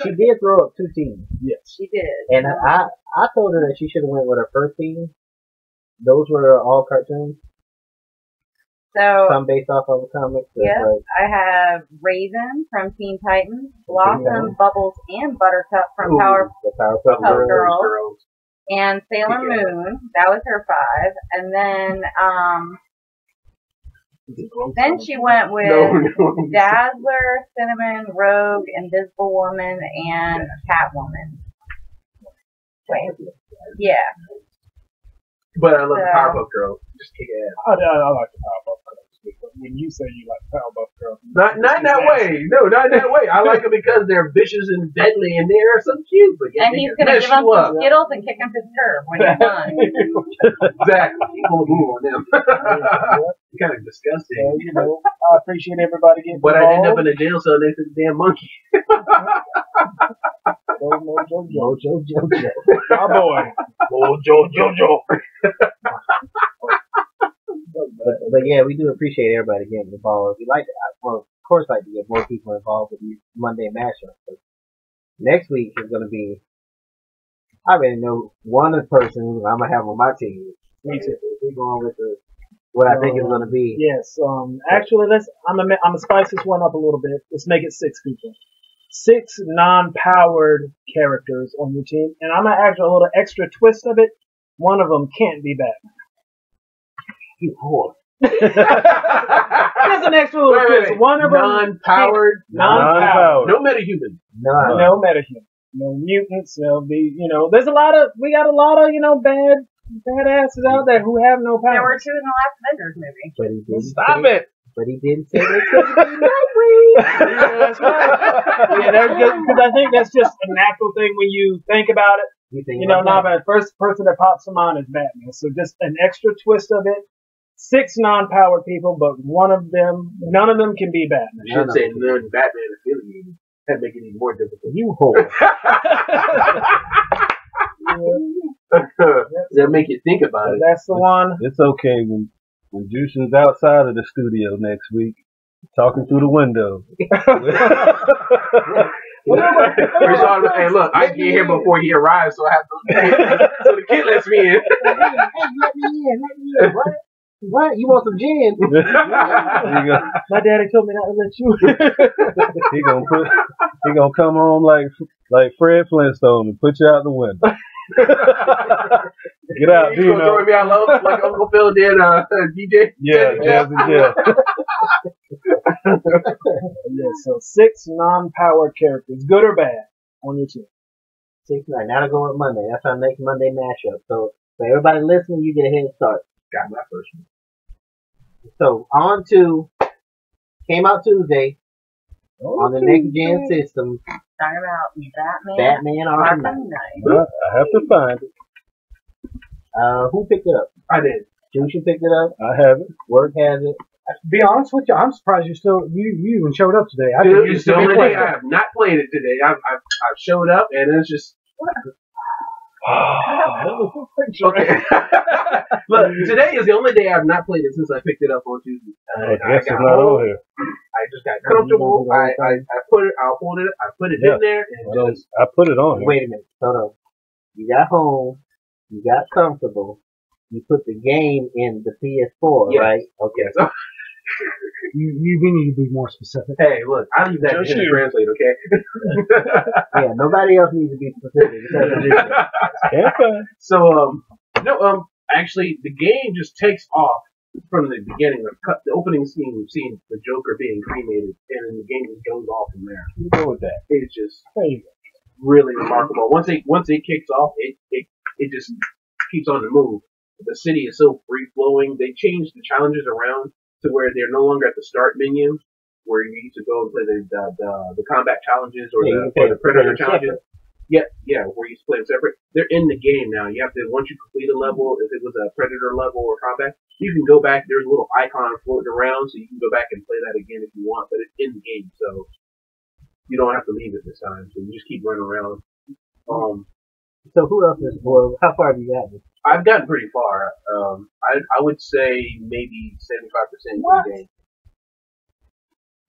she did throw up 2 teams. Yes, she did. And I told her that she should have went with her first team. Those were all cartoons. So some based off of a comic. Yeah, I have Raven from Teen Titans, Blossom, Bubbles, and Buttercup from Powerpuff Girls, and Sailor Moon. That was her 5, and then she went with Dazzler, Cinnamon, Rogue, Invisible Woman, and Catwoman. Wait, yeah. But I love the Powerpuff Girls. Just kick ass. I like the Powerpuff Girls. But when you say you like Powerpuff Girls, not in that way. No, not in that way. I like them because they're vicious and deadly, and they are so cute. But and he's gonna give them some Skittles and kick him to the curb when you're done. Exactly. You pull a move on them. Kind of disgusting. I appreciate everybody getting but involved. I ended up in a jail cell next to the damn monkey. Mojo. Our boy. Mojo. But yeah, we do appreciate everybody getting involved. We like to, of course, like to get more people involved with these Monday mashups. But next week is going to be, I already know one person who I'm going to have on my team. Me too. We're going with what I think it's going to be. Yes. Actually, I'm gonna spice this one up a little bit. Let's make it 6 people. 6 non-powered characters on your team, and I'm gonna add a little extra twist of it. One of them can't be Batman. You whore. There's an extra little twist. One of them non-powered. No metahuman. No metahuman. No mutants. There's we got a lot of badasses out there who have no power. There were 2 in the last Avengers movie. But he didn't Stop it. But he didn't say they couldn't be Nightwing. That's right. Because I think that's just a natural thing when you think about it. Not the first person that pops to mind is Batman. So just an extra twist of it. 6 non-powered people, but none of them can be Batman. You should say none Batman affiliated. That'd make it even more difficult. You whore. That'll make you think about it. That's the one. It's okay when Jushin's outside of the studio next week, talking through the window. Hey, look, I get here before he arrives, so I have to. So the kid lets me in. Hey, let me in. What? You want some gin? My daddy told me not to let you. He gonna come home like Fred Flintstone and put you out the window. Get out, He's gonna throw me out low like Uncle Phil did DJ. Yeah. So 6 non-powered characters, good or bad, on your team. 6 9. Now to go with Monday. That's our next Monday mashup. So for everybody listening, you get a head start. Got my first one. So on to came out Tuesday on the next gen system. Talking about Batman Arkham Knight. I have to find it. Who picked it up? I did. Jushin picked it up. I have it. Word has it. To be honest with you, I'm surprised you even showed up today. It's the only day I have not played it today. I've showed up and it's just. Okay. Look, today is the only day I've not played it since I picked it up on Tuesday. I guess it's not on here. I just got comfortable. I put it in there and just. I put it on here. Wait a minute. Hold on. You got home. You got comfortable. You put the game in the PS4, right? Okay. So, You need to be more specific. Hey, look, I leave that to him to translate, okay? Yeah, nobody else needs to be specific. So, actually, the game just takes off from the beginning. The opening scene, we've seen the Joker being cremated, and the game just goes off from there. You go with that. It's just really remarkable. Once it kicks off, it just keeps on the move. The city is so free flowing. They changed the challenges around to where they're no longer at the start menu, where you used to go and play the combat challenges or the predator challenges. Yeah, where you used to play them separate. They're in the game now. You have to, once you complete a level, if it was a predator level or combat, you can go back. There's a little icon floating around, so you can go back and play that again if you want. But it's in the game, so you don't have to leave it this time. So you just keep running around. So who else is how far have you gotten? I've gotten pretty far. I would say maybe 75% of the game.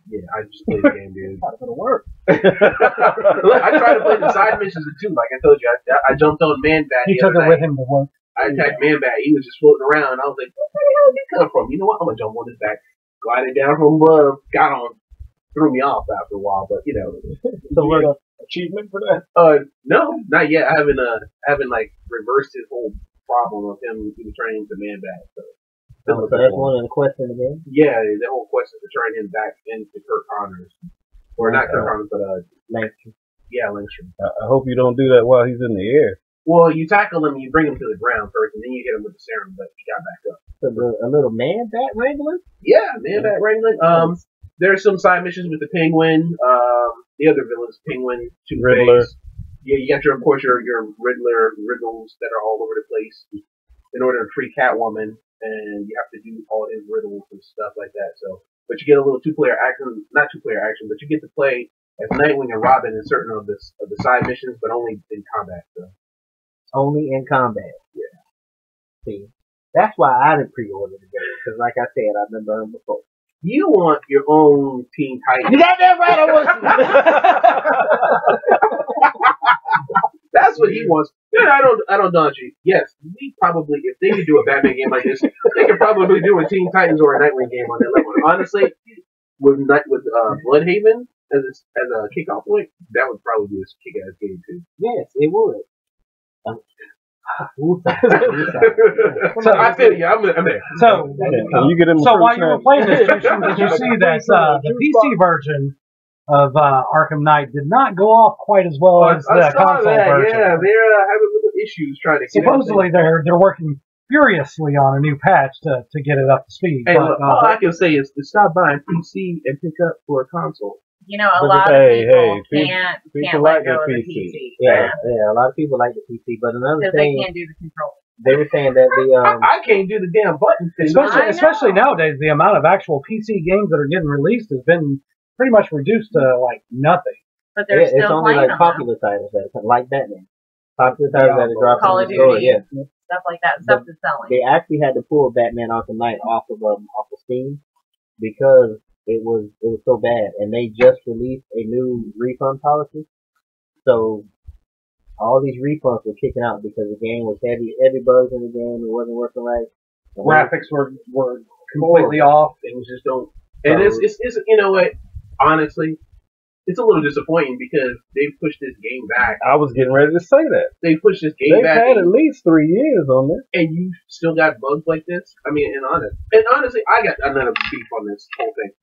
Yeah, I just played the game, dude. How's it gonna work? Look, I tried to play the side missions too. Like I told you, I jumped on Man-Bat. He took it with him to work. I attacked Man-Bat. He was just floating around. I was like, where the hell did he come from? You know what? I'm gonna jump on his back. Glided down from above. Got on. Threw me off after a while, but you know. So what achievement for that? No, not yet. I haven't like reversed his whole problem of him turning into Man-Bat. So that's one of the quests in the game? Yeah, the whole quest is to turn him back into Kirk Connors. Or not Kirk Connors, but Langstrom. Yeah, Langstrom. I hope you don't do that while he's in the air. Well, you tackle him, you bring him to the ground first, and then you hit him with the serum, but he got back up. So a little Man-Bat wrangler? Yeah, Man-Bat wrangling. There's some side missions with the Penguin, the other villains, Penguin, Two-Face. Yeah, you got your riddles that are all over the place in order to free Catwoman. And you have to do all his riddles and stuff like that. So, but you get a little not two-player action, but you get to play as Nightwing and Robin in certain of the side missions, but only in combat. So. Only in combat. Yeah. See, that's why I didn't pre-order the game because, like I said, I've been burned before. You want your own Teen Titans? You got that right. I That's what he wants. I don't daunt you. Yes, we probably, if they could do a Batman game like this, they could probably do a Teen Titans or a Nightwing game on that level. Honestly, with Bloodhaven as a kickoff point, that would probably be a kick-ass game too. Yes, it would. So I feel you. I'm there. So while you were playing this, did you see that the PC version of Arkham Knight did not go off quite as well as the console version? Yeah, they're having little issues trying to. Supposedly they're working furiously on a new patch to get it up to speed. Hey, look, all I can say is to stop buying PC and pick up for a console. You know, a lot of people can't let go of the PC. Yeah, a lot of people like the PC, but another thing, because they can't do the controller. They were saying that I can't do the damn button thing. Especially nowadays, the amount of actual PC games that are getting released has been pretty much reduced to like nothing. But they're still it's only playing like popular titles like Batman. Popular titles that are dropping Call in the store, stuff like that, stuff that's selling. They actually had to pull Batman Arkham Knight off of Steam because it was so bad, and they just released a new refund policy. So all these refunds were kicking out because the game was heavy bugs in the game. It wasn't working right. Graphics were completely off. Things just don't. And it's you know what? Honestly, it's a little disappointing because they pushed this game back. I was getting ready to say that. They pushed this game back. They've had at least 3 years on this. And you still got bugs like this? I mean, and honestly, I got another beef on this whole thing.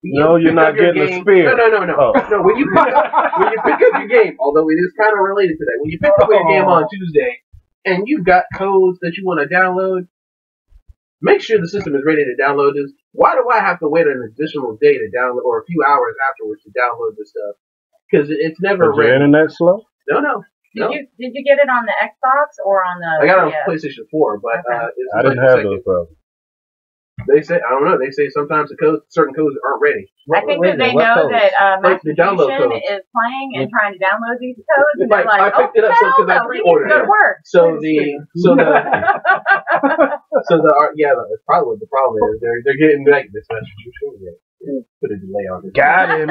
No, you're not getting a spear. No. Oh. No, when you pick up your game, although it is kind of related to that, when you pick up your game on Tuesday and you've got codes that you want to download, make sure the system is ready to download this. Why do I have to wait an additional day to download, or a few hours afterwards to download this stuff? Because it's never ready. Is your internet slow? No. Did you get it on the Xbox or on the? I got it on PlayStation 4, but I didn't have those problems. They say, I don't know, they say sometimes certain codes aren't ready. I think that they know that Masturbation is playing and trying to download these codes, and they're like, I picked it up because I pre-ordered it. That's probably what the problem is. They're getting like this Masturbation. Put a delay on it. Got him.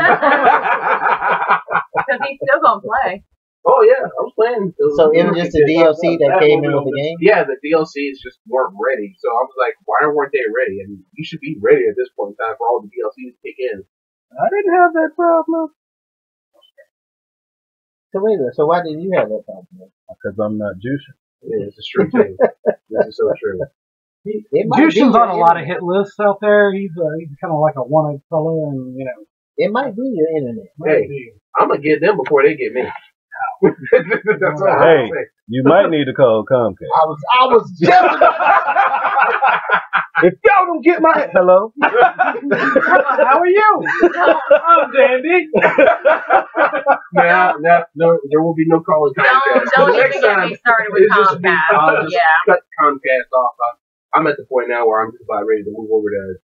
Because he's still gonna play. Oh yeah, I was playing. So it was just the DLC that came in with the game? Yeah, the DLCs just weren't ready. So I was like, why weren't they ready? And you should be ready at this point in time for all the DLCs to kick in. I didn't have that problem. So wait a minute, so why did you have that problem? Because I'm not juicing. Yeah, it's a true thing. This is so true. Jushin's on a lot of hit lists out there. He's kind of like a wanted fellow, and you know. It might be your internet. Hey, I'm gonna get them before they get me. That's all I'm saying. You might need to call Comcast. I was just if y'all don't get my hello. How are you? I'm dandy. No, there will be no calling Comcast. Don't even get me started with Comcast. Cut Comcast off. I'm at the point now where I'm just about ready to move over to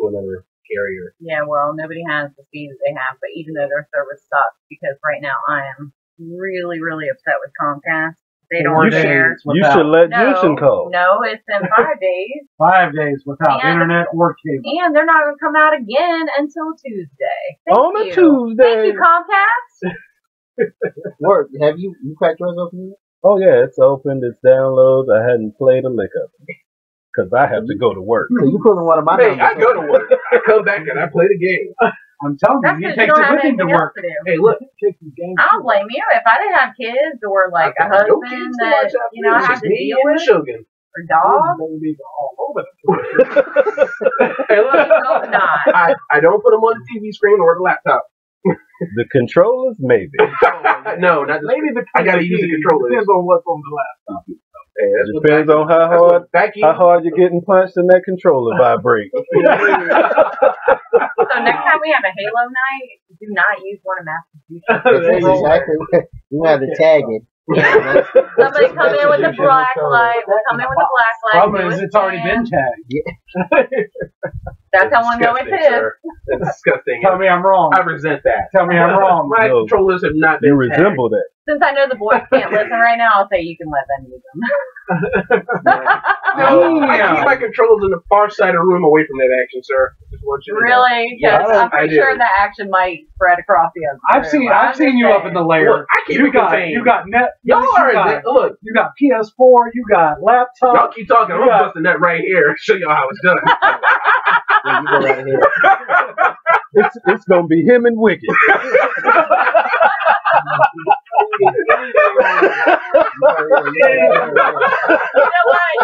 another carrier. Yeah, well, nobody has the speed that they have, but even though their service sucks, because right now I am really, really upset with Comcast. They don't care. You should let Jushin call. No, it's in 5 days. 5 days without internet or cable. And they're not going to come out again until Tuesday. On a Tuesday. Thank you, Comcast. Work. Have you cracked yours open yet? Oh yeah, it's opened. It's downloads. I hadn't played a lick of it because I have to go to work. So you pulling one of my numbers? I go to work. I come back and I play the game. I'm telling you, he takes everything to work. Hey, look, I don't blame you. If I didn't have kids or like a husband that I have to deal with, Shogun. or dogs, hey, look, I don't put them on the TV screen or the laptop. The controllers, maybe. No, not maybe. I gotta use the controllers. Depends on what's on the laptop. Hey, it depends on how hard you're getting punched and that controller vibrates. So next time we have a Halo night, do not use one of Massachusetts. Exactly. You have to tag it. Somebody come in with a black light. We'll come in with a black light. Problem is, it's already been tagged. That's how I know it's his. That's disgusting. Tell me I'm wrong. I resent that. Tell me I'm wrong. My controllers have not been You resemble that. Since I know the boys can't listen right now, I'll say you can let them use them. I keep my controllers in the far side of the room away from that action, sir. Just want you to really? Because I'm pretty sure that action might spread across the other. I've seen you up in the layer. Look, I keep it contained. You got net. Y'all are look. You got PS4. You got laptop. Y'all keep talking. I'm busting that right here. Show y'all how it's done. Yeah, you go right ahead. It's gonna be him and Wicked.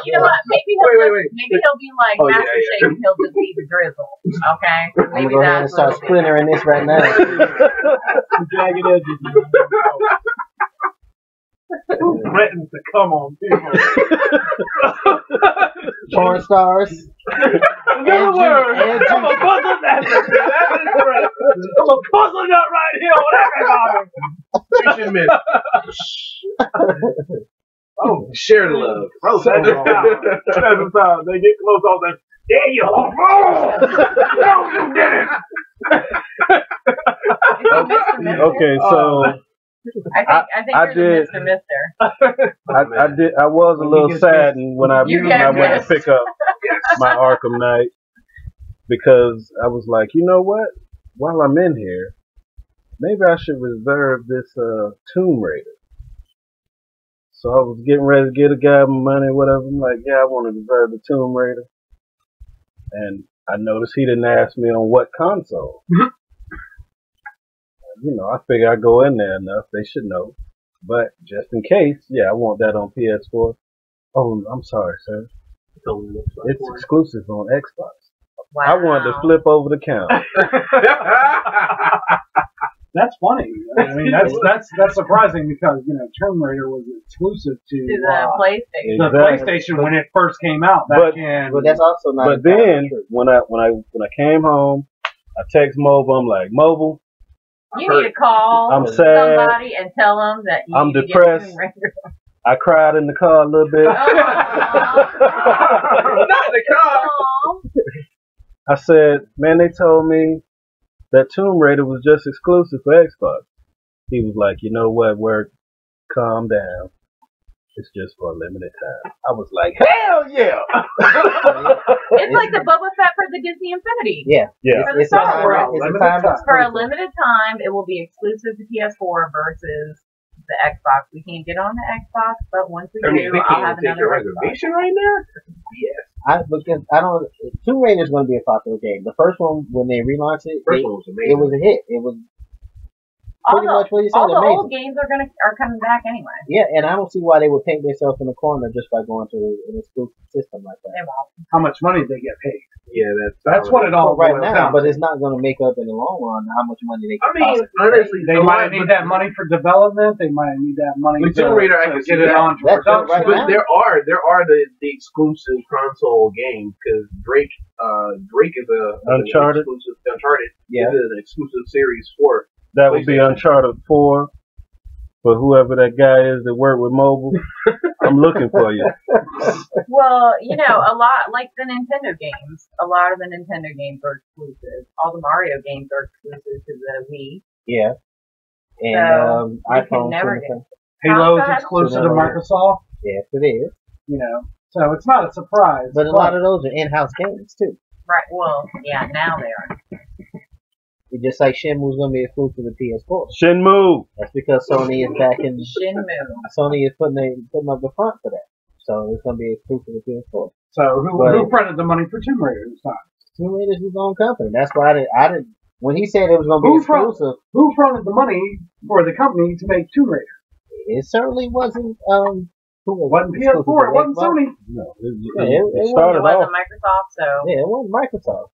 You know what? Maybe he'll be like Master Shake and he'll just be the drizzle. Okay? I'm gonna go ahead and start splintering this right now. Jagged edges. Who threatens to come on people? Porn stars. In other words, I'm a puzzle nut. I'm a puzzle nut right here on everybody. Oh, share the love. That's the time. They get close on that. There you are. No, you didn't. Okay, so I think you're the Mister. I was a little saddened when I went to pick up my Arkham Knight because I was like, you know what? While I'm in here, maybe I should reserve this Tomb Raider. So I was getting ready to get a guy my money or whatever. I'm like, yeah, I want to reserve the Tomb Raider. And I noticed he didn't ask me on what console. You know, I figure I go in there enough. They should know. But just in case, yeah, I want that on PS4. Oh, I'm sorry, sir. It's exclusive on Xbox. Wow. I wanted to flip over the counter. That's funny. I mean, that's surprising because Tomb Raider was exclusive to the PlayStation. The PlayStation when it first came out back in. But that's also not. But then when I came home, I text Mobile. I'm like, Mobile, you need to call somebody and tell them that I'm depressed. I cried in the car a little bit. Not in the car. I said, man, they told me that Tomb Raider was just exclusive for Xbox. He was like, you know what, Word, calm down. It's just for a limited time. I was like, hell yeah! It's like the Boba Fett for the Disney Infinity. Yeah. It's a time. For a limited time, it will be exclusive to PS4 versus the Xbox. We can't get on the Xbox, but once we do, they I'll have can't take another a reservation right now. Yes. Because I don't. Tomb Raider is going to be a popular game. The first one, when they relaunched it, First one was amazing. It was a hit. It was pretty much what you said. All the amazing. old games are coming back anyway. Yeah, and I don't see why they would paint themselves in the corner just by going to an exclusive system like that. They won't. How much money they get paid? Yeah, that's what it all right boils now. down But to. it's not going to make up in the long run how much money they. I mean, honestly, they might need that money for development. They might need that money with Tomb Raider, I can get it on to production. Right but there are the exclusive console games because Drake is Uncharted. Uncharted is an exclusive series for. That would be Uncharted 4. For whoever that guy is that work with mobile, I'm looking for you. Well, a lot like the Nintendo games. A lot of the Nintendo games are exclusive. All the Mario games are exclusive to the Wii. Yeah. And so iPhone. Never get. Halo is exclusive to Microsoft. Yes, it is. So it's not a surprise. But a lot of those are in-house games too. Right. Well, yeah. Now they are. It's just like Shenmue's going to be exclusive to PS4. Shenmue. That's because Sony is backing. Shenmue. Sony is putting up the front for that. So it's going to be exclusive to PS4. So who fronted the money for Tomb Raider this time? Tomb Raider's his own company. That's why I didn't. When he said it was going to be exclusive, who fronted the money for the company to make Tomb Raider? It certainly wasn't. It wasn't PS4. It wasn't Sony. No, it started off. It wasn't off. Microsoft. So yeah, it wasn't Microsoft.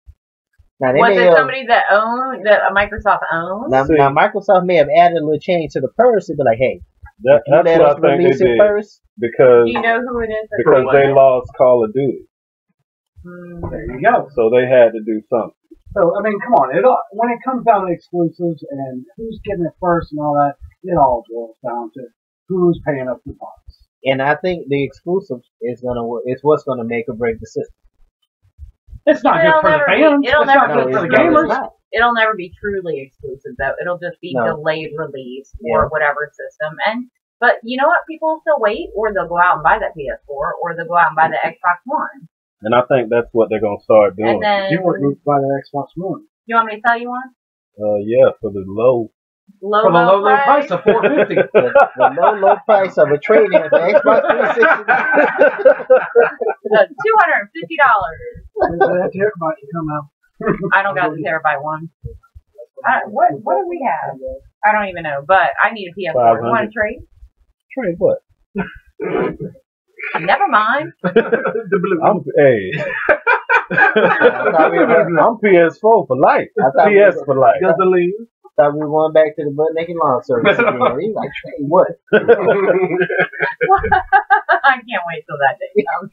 Now, was it somebody that Microsoft owns? Now Microsoft may have added a little change to the purse to be like, hey, that's what I think they did. First? Because do you know who it is? Because they lost Call of Duty. There you go. So they had to do something. So I mean, come on. When it comes down to exclusives and who's getting it first and all that, it all boils down to who's paying up the bucks. And I think the exclusive is what's gonna make or break the system. It's not good for the fans. It's not good for the gamers. It'll never be truly exclusive, though. It'll just be delayed release or whatever system. But you know what? People will still wait, or they'll go out and buy that PS4, or they'll go out and buy the Xbox One. And I think that's what they're gonna start doing. And then you want to buy the Xbox One? You want me to tell you one? Yeah, for the low price of $450. the low price of a trade-in for Xbox 360. $250. That terabyte can come out. I don't got the terabyte one. What do we have? I don't even know, but I need a PS4. You want to trade? Trade what? Never mind. I'm PS4 for life. PS for life. Thought we were going back to the butt naked lawn service again. He's like, trade what? I can't wait till that day comes.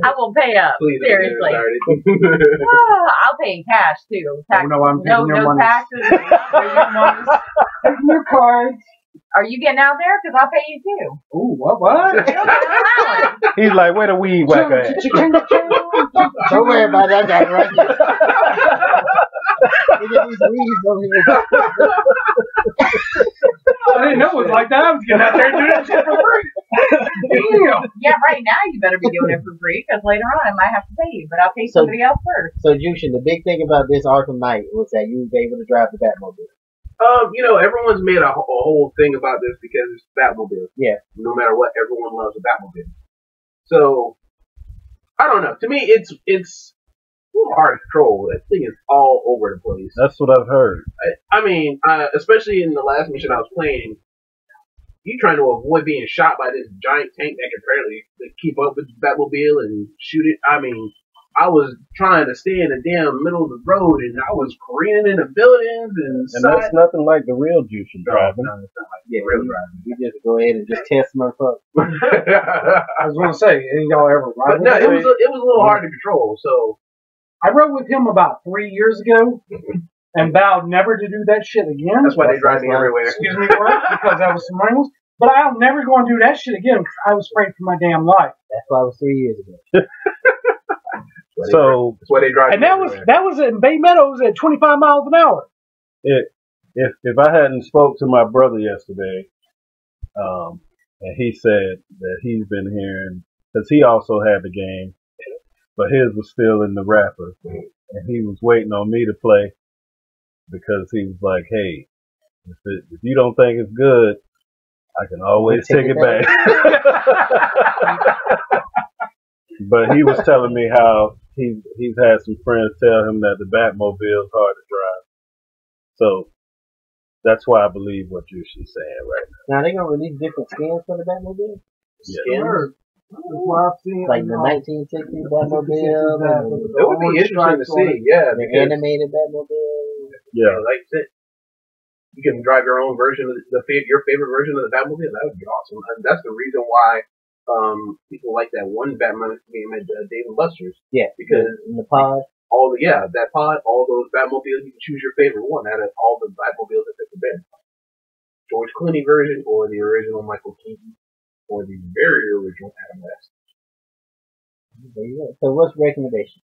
I will pay up. Please, seriously. I'll pay in cash too. No taxes. Taking your cards. Are you getting out there? Because I'll pay you too. Ooh, what? He's like, where the weed whacker at? Don't worry about that guy right there. Look at these weeds over here. I didn't know it was like that. I was getting out there and doing that shit for free. Damn. Yeah, right now you better be doing it for free because later on I might have to pay you, but I'll pay somebody else first. So, Jushin, the big thing about this Arkham Knight was that you was able to drive the Batmobile. Everyone's made a whole thing about this because it's Batmobile. Yeah. No matter what, everyone loves a Batmobile. So, I don't know. To me, it's hard to control. That thing is all over the place. That's what I've heard. I mean, especially in the last mission I was playing, you trying to avoid being shot by this giant tank that can barely keep up with the Batmobile and shoot it. I mean, I was trying to stay in the damn middle of the road, and I was careening into buildings and that's nothing like the real Jushin driving. No, it's not like the real driving. You just go ahead and just test Smurf up. I was going to say, ain't y'all ever ride? But no, it was a little hard to control. So I rode with him about 3 years ago, and vowed never to do that shit again. That's why they drive me everywhere. Excuse me, because that was some rings. But I'll never go and do that shit again because I was afraid for my damn life. That's why it was 3 years ago. So that's why they drive. And that was in Bay Meadows at 25 miles an hour. If I hadn't spoke to my brother yesterday, and he said that he's been hearing, because he also had the game, but his was still in the wrapper, and he was waiting on me to play because he was like, hey, If you don't think it's good, I can always take it back. But he was telling me how he's had some friends tell him that the Batmobile is hard to drive. So that's why I believe what you're saying right now. Now they're gonna release different skins for the Batmobile. Yeah. Like the 1960s Batmobile. It would be interesting to see. Yeah, the animated Batmobile. Yeah, like I said, you can drive your own version of your favorite version of the Batmobile. That would be awesome. And that's the reason why people like that one Batman game at Dave & Buster's. Yeah, because in the pod. That pod, all those Batmobiles, you can choose your favorite one out of all the Batmobiles that they've been. George Clooney version, or the original Michael Keaton, or the very original Adam West. There you go. So what's the recommendation?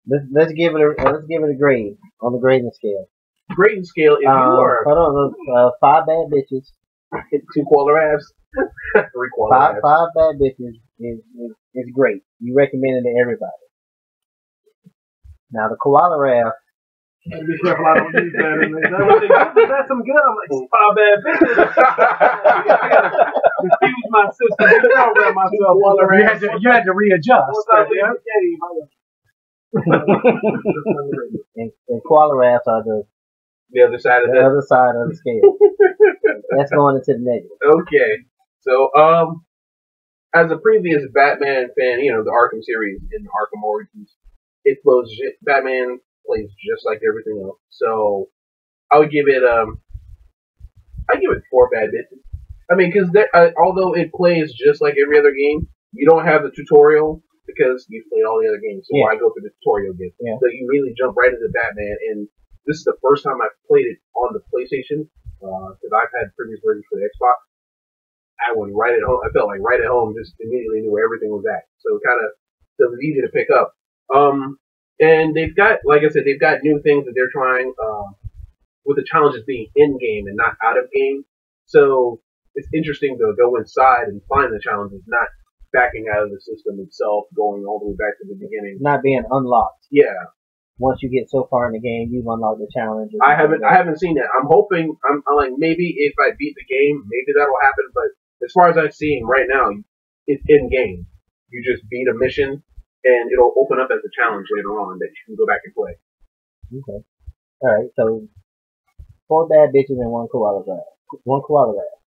Let's give it a grade on the grading scale. Grading scale, if you are hold on, 5 bad bitches, 2 koala abs, 3 koala abs. 5 bad bitches is great. You recommend it to everybody. Now the koala raft. Be careful, I don't use that in there. That's some good. I'm like, 5 bad bitches. I gotta diffuse my system. Reprogram myself. You had to readjust. And koala rafts are the other side of the scale. That's going into the negative. Okay. So, as a previous Batman fan, the Arkham series and Arkham Origins, Batman plays just like everything else. So, I would give it 4 bad bitches. I mean, because although it plays just like every other game, you don't have the tutorial because you've played all the other games. So why go through the tutorial again? Yeah. So you really jump right into Batman, and this is the first time I've played it on the PlayStation, because I've had previous versions for the Xbox. I went right at home. I felt like right at home, just immediately knew where everything was at. So it was easy to pick up. And they've got, like I said, they've got new things that they're trying, with the challenges being in-game and not out-of-game. So it's interesting to go inside and find the challenges, not backing out of the system itself, going all the way back to the beginning. Not being unlocked. Yeah. Once you get so far in the game, you've unlocked the challenge. I haven't seen that. I'm hoping, I'm like, maybe if I beat the game, maybe that'll happen. But as far as I've seen right now, it's in game. You just beat a mission, and it'll open up as a challenge later on that you can go back and play. Okay. All right. So 4 bad bitches and 1 koala raft. 1 koala raft.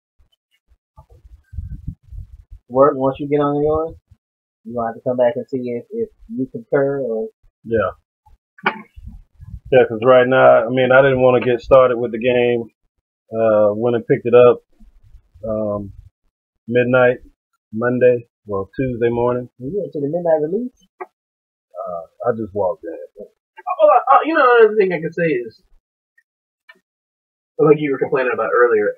Once you get on yours, you gonna have to come back and see if you concur or. Yeah. Yeah, because right now, I mean, I didn't want to get started with the game. Went and picked it up midnight, Tuesday morning. You went to the midnight release? I just walked in. Another thing I can say is, like you were complaining about earlier,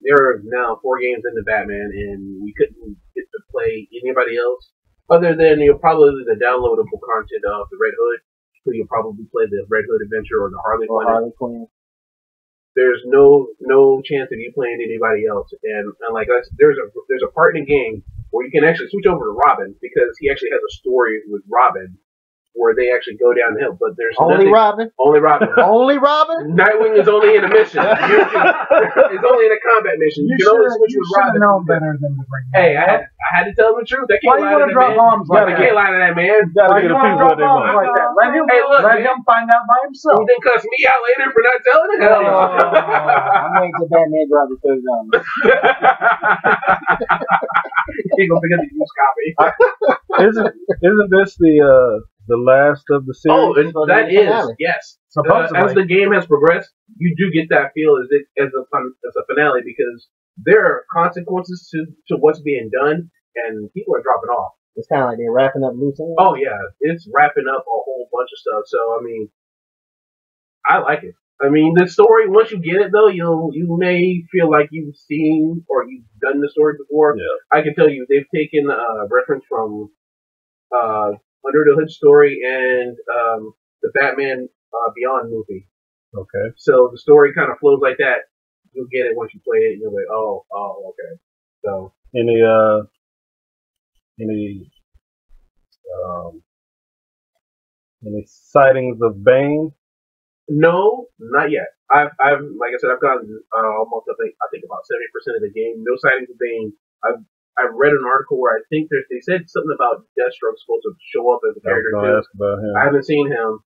there are now 4 games into Batman, and we couldn't get to play anybody else other than probably the downloadable content of the Red Hood. So you'll probably play the Red Hood adventure or the Harley Quinn. There's no chance of you playing anybody else, and like there's a part in the game where you can actually switch over to Robin, because he actually has a story with Robin where they actually go downhill. But there's only Robin. Only Robin. Only Robin. Nightwing is only in a mission. It's only in a combat mission. You can only switch with Robin. You should know better than to bring. Hey, I had to tell him the truth. I can't lie to that man. I can't lie to that man. Why you want to drop bombs like that? Let him find out by himself. He didn't cuss me out later for not telling him. I'm waiting till Batman drops the $30. He's gonna pick up the used copy. Isn't this the last of the series? Oh, that is, yes. As the game has progressed, you do get that feel as a finale, because there are consequences to what's being done, and people are dropping off. It's kind of like they're wrapping up loose ends. Oh yeah, it's wrapping up a whole bunch of stuff. So I mean, I like it. I mean, the story, once you get it though, you may feel like you've seen or you've done the story before. Yeah. I can tell you, they've taken reference from Under the Hood story and the Batman Beyond movie. Okay. So the story kind of flows like that. You'll get it once you play it, and you'll be like, oh, okay. So any sightings of Bane? No, not yet. I've like I said, I've gotten almost I think about 70% of the game. No sightings of Bane. I've read an article where I think they said something about Deathstroke's supposed to show up as a character too. Ask about him. I haven't seen him,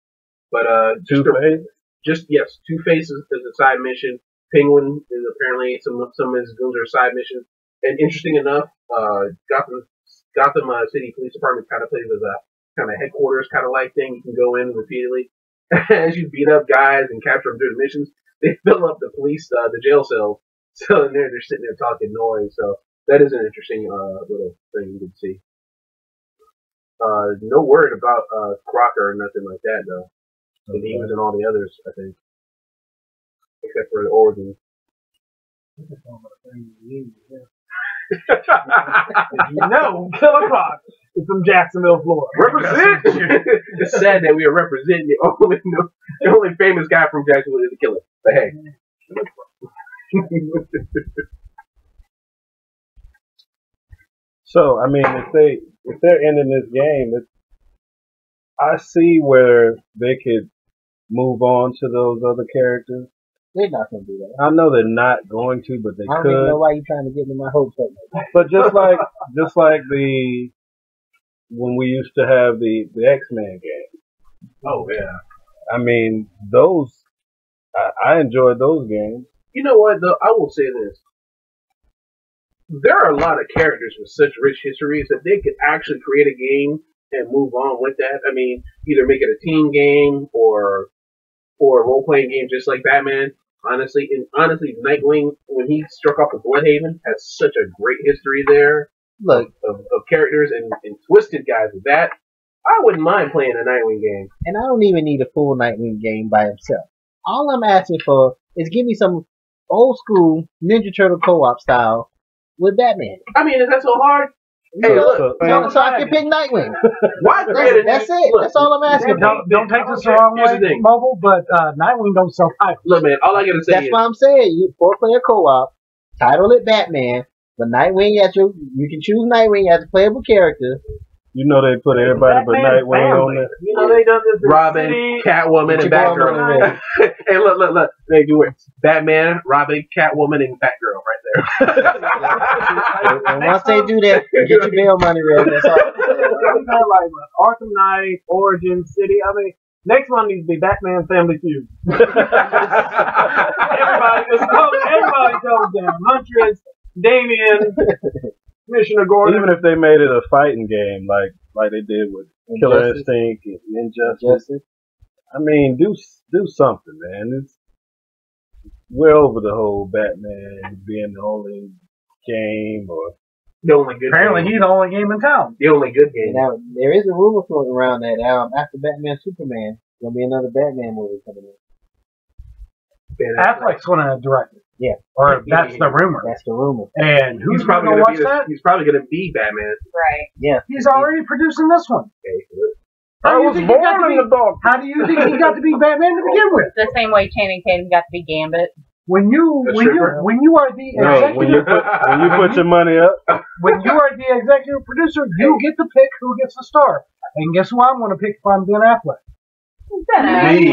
but Two-Face? Two-Face is a side mission. Penguin is apparently some of his goons are side missions. And interesting enough, Gotham City Police Department kind of plays as a kind of headquarters kind of like thing. You can go in repeatedly as you beat up guys and capture them through the missions. They fill up the police, the jail cells. So in there, they're sitting there talking noise. So that is an interesting little thing you can see. No word about Crocker or nothing like that though. And he was in all the others, I think, except for the Origins. Killer Croc is from Jacksonville, Florida. Represent. It's sad that we are representing the only famous guy from Jacksonville is the killer. But hey. So I mean, if they're ending this game, I see where they could move on to those other characters. They're not going to do that. I know they're not going to, but they could. I don't even know why you're trying to get me my hopes up. But just like when we used to have the X-Men game. Oh yeah. I mean, those I enjoyed those games. You know what though? I will say this. There are a lot of characters with such rich histories that they could actually create a game and move on with that. I mean, either make it a team game or a role-playing game just like Batman. Honestly, Nightwing, when he struck off with Bloodhaven, has such a great history there. Look, of characters and twisted guys with that. I wouldn't mind playing a Nightwing game. And I don't even need a full Nightwing game by himself. All I'm asking for is give me some old school Ninja Turtle co-op style with Batman. I mean, is that so hard? Hey, look. So I can pick Nightwing. Why That's it. Look, that's all I'm asking. Don't take this the wrong way, Mobile, but Nightwing don't sell titles. Look, man, all I gotta say is... That's why I'm saying. You 4-player co-op, title it Batman, but Nightwing you can choose Nightwing as a playable character. You know they put everybody but Nightwing on there. You know they done this. Robin, Catwoman, and Batgirl. Hey, look. They do it. Batman, Robin, Catwoman, and Batgirl right there. And once they do that, get your bail money ready. That's all. We got like Arkham Knight, Origin City. I mean, next one needs to be Batman Family Feud. everybody goes down. Huntress, Damian, Commissioner Gordon. Even if they made it a fighting game, like they did with Killer Instinct and Injustice. I mean, do something, man. We're over the whole Batman being the only game or the only good. Apparently, game. He's the only game in town. The only good game. Now there is a rumor floating around that after Batman Superman, there'll be another Batman movie coming in. Affleck's going to direct it. Yeah. Or that's the rumor. That's the rumor. And who's probably going to watch that? He's probably going to be Batman. Right. Yeah. He's already producing this one. Okay, I was born in the dark. How do you think he got to be Batman to begin with? The same way Channing Tatum got to be Gambit. When you are the executive, when you put your money up, when you are the executive producer, you get to pick who gets the star. And guess who I'm going to pick if I'm Ben Affleck? Me.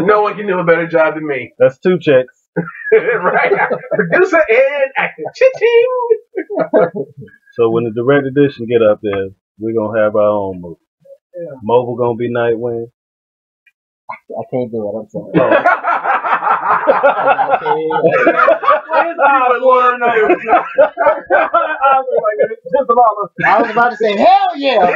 No one can do a better job than me. That's 2 checks. Right. Producer and actor. Ching. So when the direct edition get up there, we're gonna have our own movie. Yeah. Mobile gonna be Nightwing. I can't do it. I'm sorry. I was about to say hell yeah.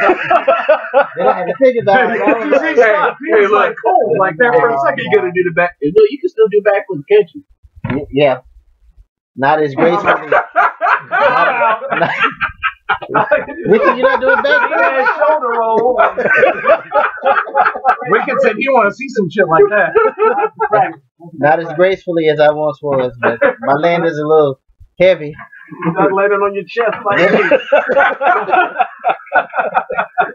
Then I had to think about it. Hey, look, cool. Like there for a second, you're gonna do the back. No, you can still do backwards, can't you? Yeah. Not as gracefully. Wicked, you're not doing backwards. Shoulder roll. Wicked said you want to see some shit like that. Not as gracefully as I once was, but my land is a little heavy. You're not landing on your chest like that.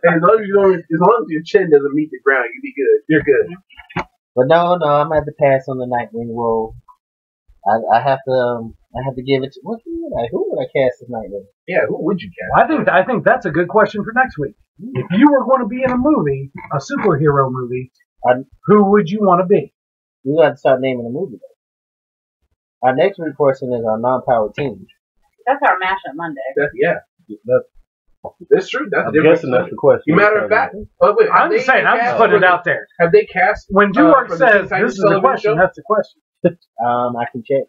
As long as your chin doesn't meet the ground, you be good. You're good. But no, I'm gonna have to pass on the Nightwing role. I have to give it to who would I cast as Nightwing? Yeah, who would you cast? I think that's a good question for next week. If you were going to be in a movie, a superhero movie, who would you want to be? We got to start naming the movie though. Our next week portion is our non-powered teams. That's our mashup Monday. That's true. That's I'm guessing that's the question. Matter of fact, I'm just saying, I'm just putting it out there. Have they cast? When Duarte says this is the question, that's the question. I can check.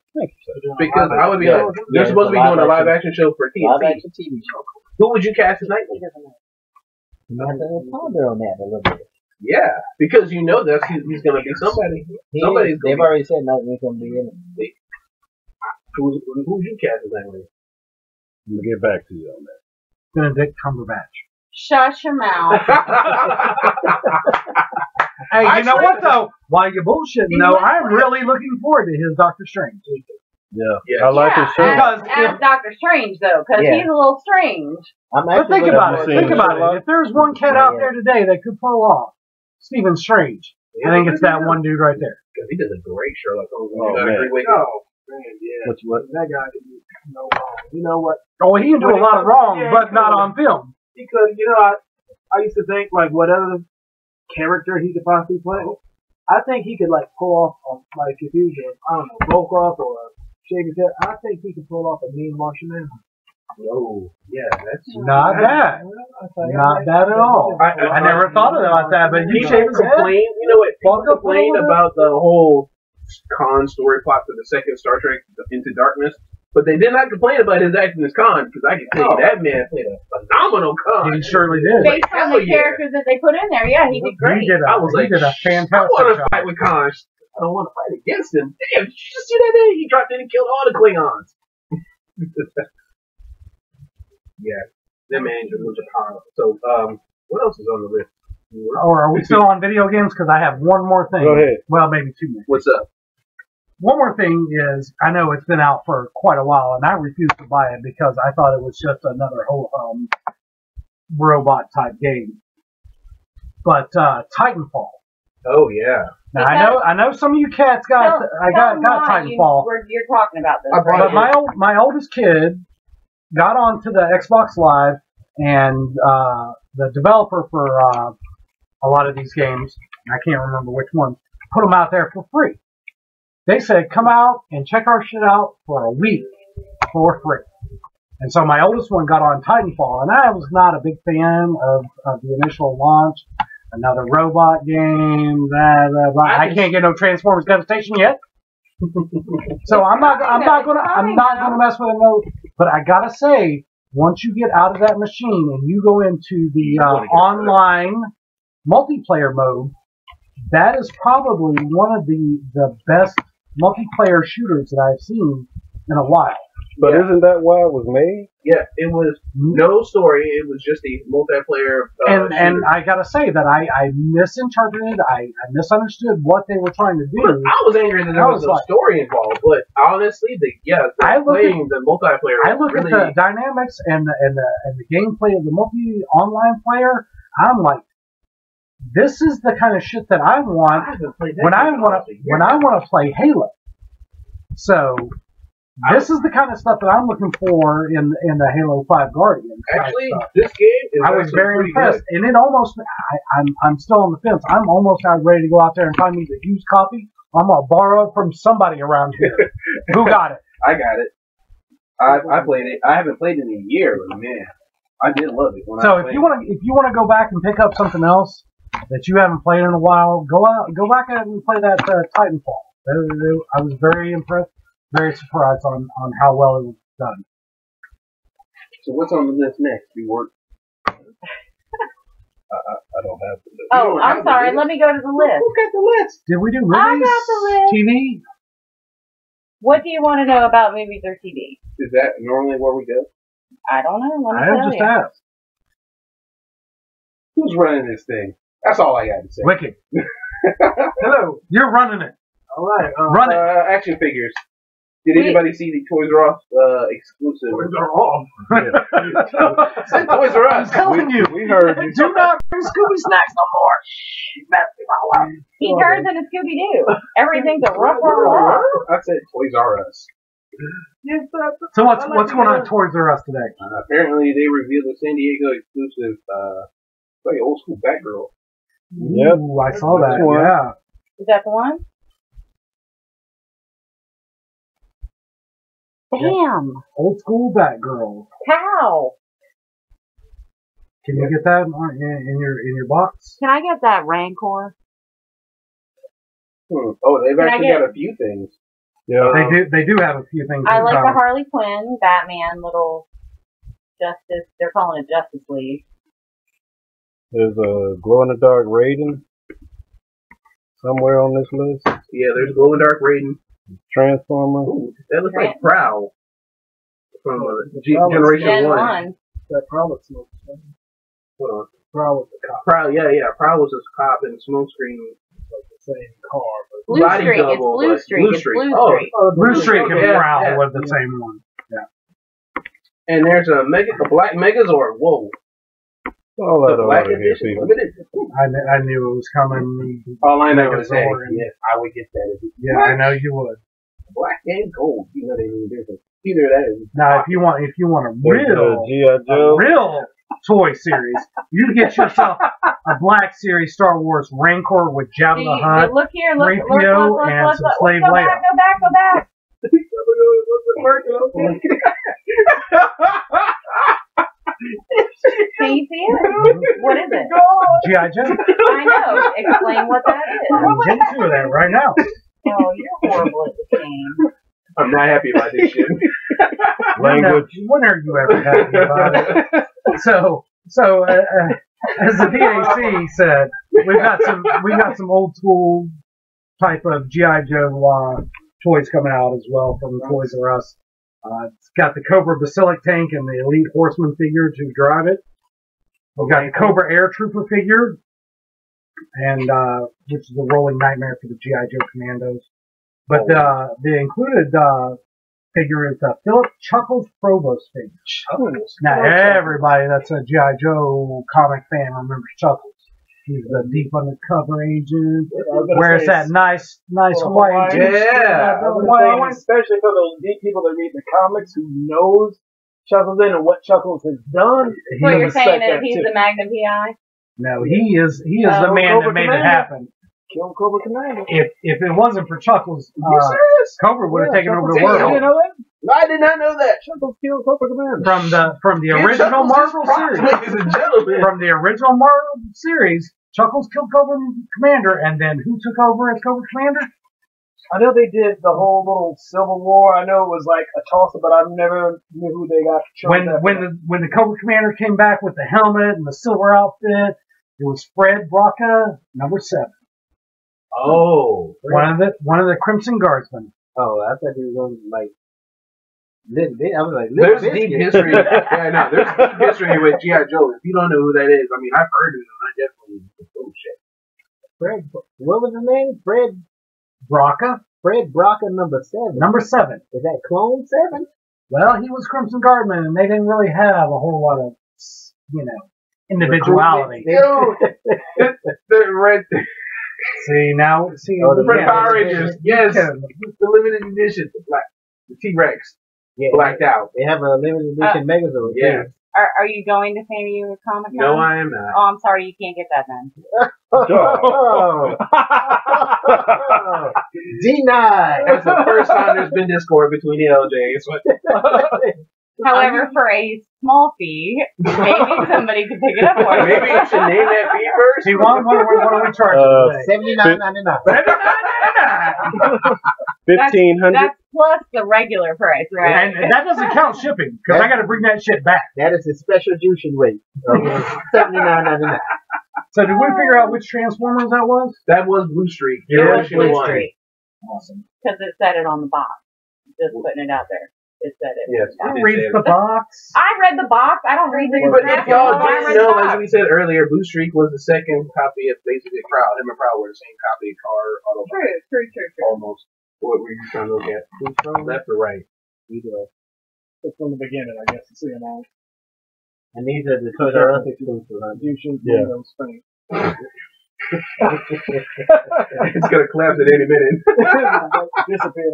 Because I would be like, they're supposed to be doing a live action show for TNT. Live action TV show. Who would you cast as Nightwing? You have to ponder on that a little bit. Yeah, because you know that he's going to be somebody. They've already said Nightwing's going to be in it. Who'd you cast as Nightwing? I'm going to get back to you on that. Benedict Cumberbatch. Shut your mouth. Hey, you know what though? While you're bullshitting, though, I'm really looking forward to his Doctor Strange. Yeah. I like his show. As Doctor Strange though, because he's a little strange. But think about it. Think about it. If there's one cat out there today that could pull off Stephen Strange, I think it's that one dude right there. Because he does a great Sherlock Holmes. What? That guy did no wrong. You know what? Oh, he can do a lot of wrong, but not on film. Because, I used to think, like, whatever character he could possibly play, I think he could, like, pull off, like, if he was Volkov or Shaving Cat, I think he could pull off a mean Martian man. Oh, yeah, that's not bad. Not bad at all. I never thought about that, but you complain. You know what? People complain about the whole Khan story plot for the second Star Trek Into Darkness, but they did not complain about his acting as Khan, because I can tell you that man played a phenomenal Khan. He surely did. Based on the characters that they put in there, yeah, he did great. He did a fantastic I want to job. fight with Khan. I don't want to fight against him. Damn, did you just see that day? He dropped in and killed all the Klingons. Yeah, them angels was a power. So, what else is on the list? Or are we still on video games? Because I have one more thing. Go ahead. Well, maybe two more. What's up? One more thing is, I know it's been out for quite a while, and I refused to buy it because I thought it was just another robot type game. But Titanfall. Oh yeah. Now I know some of you cats got Titanfall. You're talking about this. But my oldest kid got onto the Xbox Live, and the developer for a lot of these games, I can't remember which one, put them out there for free. They said, come out and check our shit out for a week for free. And so my oldest one got on Titanfall, and I was not a big fan of the initial launch. Another robot game, I can't get no Transformers Devastation yet. So I'm not gonna mess with it. No, but I gotta say, once you get out of that machine and you go into the online multiplayer mode, that is probably one of the best multiplayer shooters that I've seen in a while. But isn't that why it was made? Yeah, it was no story. It was just a multiplayer. And I gotta say that I misinterpreted, I misunderstood what they were trying to do. I was angry that there was no story involved, but honestly, the multiplayer. I look at the dynamics and the gameplay of the online player. I'm like, this is the kind of shit that I want when I want to play Halo. So. This is the kind of stuff that I'm looking for in the Halo 5 Guardians. Actually, this game is I was very impressed, and it almost. I'm still on the fence. I'm almost ready to go out there and find me the used copy. I'm gonna borrow it from somebody around here. Who got it? I got it. I played it. I haven't played it in a year, but man, I did love it. If you want to go back and pick up something else that you haven't played in a while, go back and play that Titanfall. I was very impressed. Very surprised on how well it was done. So what's on the list next? You work. I don't have the list. Oh, I'm sorry. Let me go to the list. Who got the list? Did we do movies? I got the list. TV? What do you want to know about movies or TV? Is that normally where we go? I don't know. I just asked. Who's running this thing? That's all I got to say. Wicked. Hello. You're running it. All right. Run it. Action figures. Did anybody see the Toys R Us exclusive? Toys R Us. Toys R Us. I'm telling you. We heard you. Do not bring Scooby Snacks no more. He turns into Scooby-Doo. Everything's a rough. I said Toys R Us. Yes, so what's going on at Toys R Us today? Apparently they revealed a San Diego exclusive, like old school Batgirl. Yep, I saw that. Yeah. Is that the one? Damn. Old school Batgirl. Pow. Can you get that in your box? Can I get that Rancor? Oh, they've actually got a few things. Yeah, They do have a few things. I like the Harley Quinn, Batman, little Justice. They're calling it Justice League. there's a glow-in-the-dark Raiden somewhere on this list. Yeah, there's Glow in Dark Raiden. Transformer. Ooh, that looks like Prowl from Generation 1. That Prowl smoke. Hold on. Prowl was the cop. Prowl, yeah. Prowl was his cop in Smokescreen. Like the same car. But Blue Streak. It's Blue Streak. It's Blue Streak. Blue Streak and Prowl were the yeah. same one. Yeah. And there's a Black Megazord. Whoa. All that Black over here, Edition. people. I knew it was coming. All I know is that, Megazord. yes, I would get that. Yeah, I know you would. Black and gold. You know they mean different. Either that is. Now, if you want a G.I. Joe. real toy series, you get yourself a Black Series Star Wars Rancor with Jabba the Hutt, Look here, look, 3PO, and some Slave Go Leia. back, go back. Can you see it? What is it? G.I. Joe. I know. Explain what that is. I'm getting to that right now. Oh, you're horrible at the game. I'm not happy about this shit. Language. When are you ever happy about it? So as the DAC said, we got some old school type of G.I. Joe toys coming out as well from Toys R Us. It's got the Cobra Basilic tank and the Elite Horseman figure to drive it. We've got the Cobra Air Trooper figure, and which is a rolling nightmare for the G.I. Joe Commandos. But the included figure is the Philip Chuckles Provost figure. Chuckles. Now everybody that's a G.I. Joe comic fan remembers Chuckles. He's the deep undercover agent. Wears that nice white. Yeah. Especially for those deep people that read the comics who knows Chuckles in and what Chuckles has done. So you're saying that he's the Magnum PI? No, he is the man that made it happen. Kill Cobra Commander. If it wasn't for Chuckles, Cobra would have taken over the Chuckles, world. you know that? I did not know that. Chuckles killed Cobra Commander. From the original Marvel series. Ladies and gentlemen. From the original Marvel series, Chuckles killed Cobra Commander, and then who took over as Cobra Commander? I know they did the whole little Civil War. I know it was like a toss-up, but I never knew who they got. When the Cobra Commander came back with the helmet and the silver outfit, it was Fred Braca, number 7. Oh, one of the Crimson Guardsmen. Oh, I thought he was on like. I was like, there's deep history. Yeah, no, there's deep history with G.I. Joe. If you don't know who that is, I mean, I've heard of him. I definitely oh shit. Fred, what was his name? Fred Braca. Fred Braca, number 7. Number 7. Is that Clone 7? Well, he was Crimson Guardman, and they didn't really have a whole lot of, individuality. The red. See the Red Power Rangers. Yes, the limited edition, the T-Rex, blacked out. They have a limited edition Megazord. Yeah. Are you going to San Diego Comic Con? No, I am not. Oh, I'm sorry, you can't get that then. Denied. That's the first time there's been discord between the LJs. However, for a small fee, maybe somebody could pick it up for you. Maybe you should name that fee first. See, what are we charging today? $79.99. $1,500. That's plus the regular price, right? And that doesn't count shipping, because I got to bring that shit back. That is the special juicing rate. $79.99. So did we figure out which Transformers that was? That was Blue Streak. It was Blue Streak. Awesome. Because it said it on the box. Just putting it out there. It said it. Yes. Who reads the box? I read the box. I don't read the But if y'all I didn't know, as we said earlier, Blue Streak was the second copy of basically Prowl. Him and Prowl were the same copy of car. True. Almost. What were you trying to look at? Left or right? Either. It's from the beginning, I guess. You see it now. And these are the Toys R Us exclusives. You should Yeah. those things. It's gonna collapse at any minute. Disappear.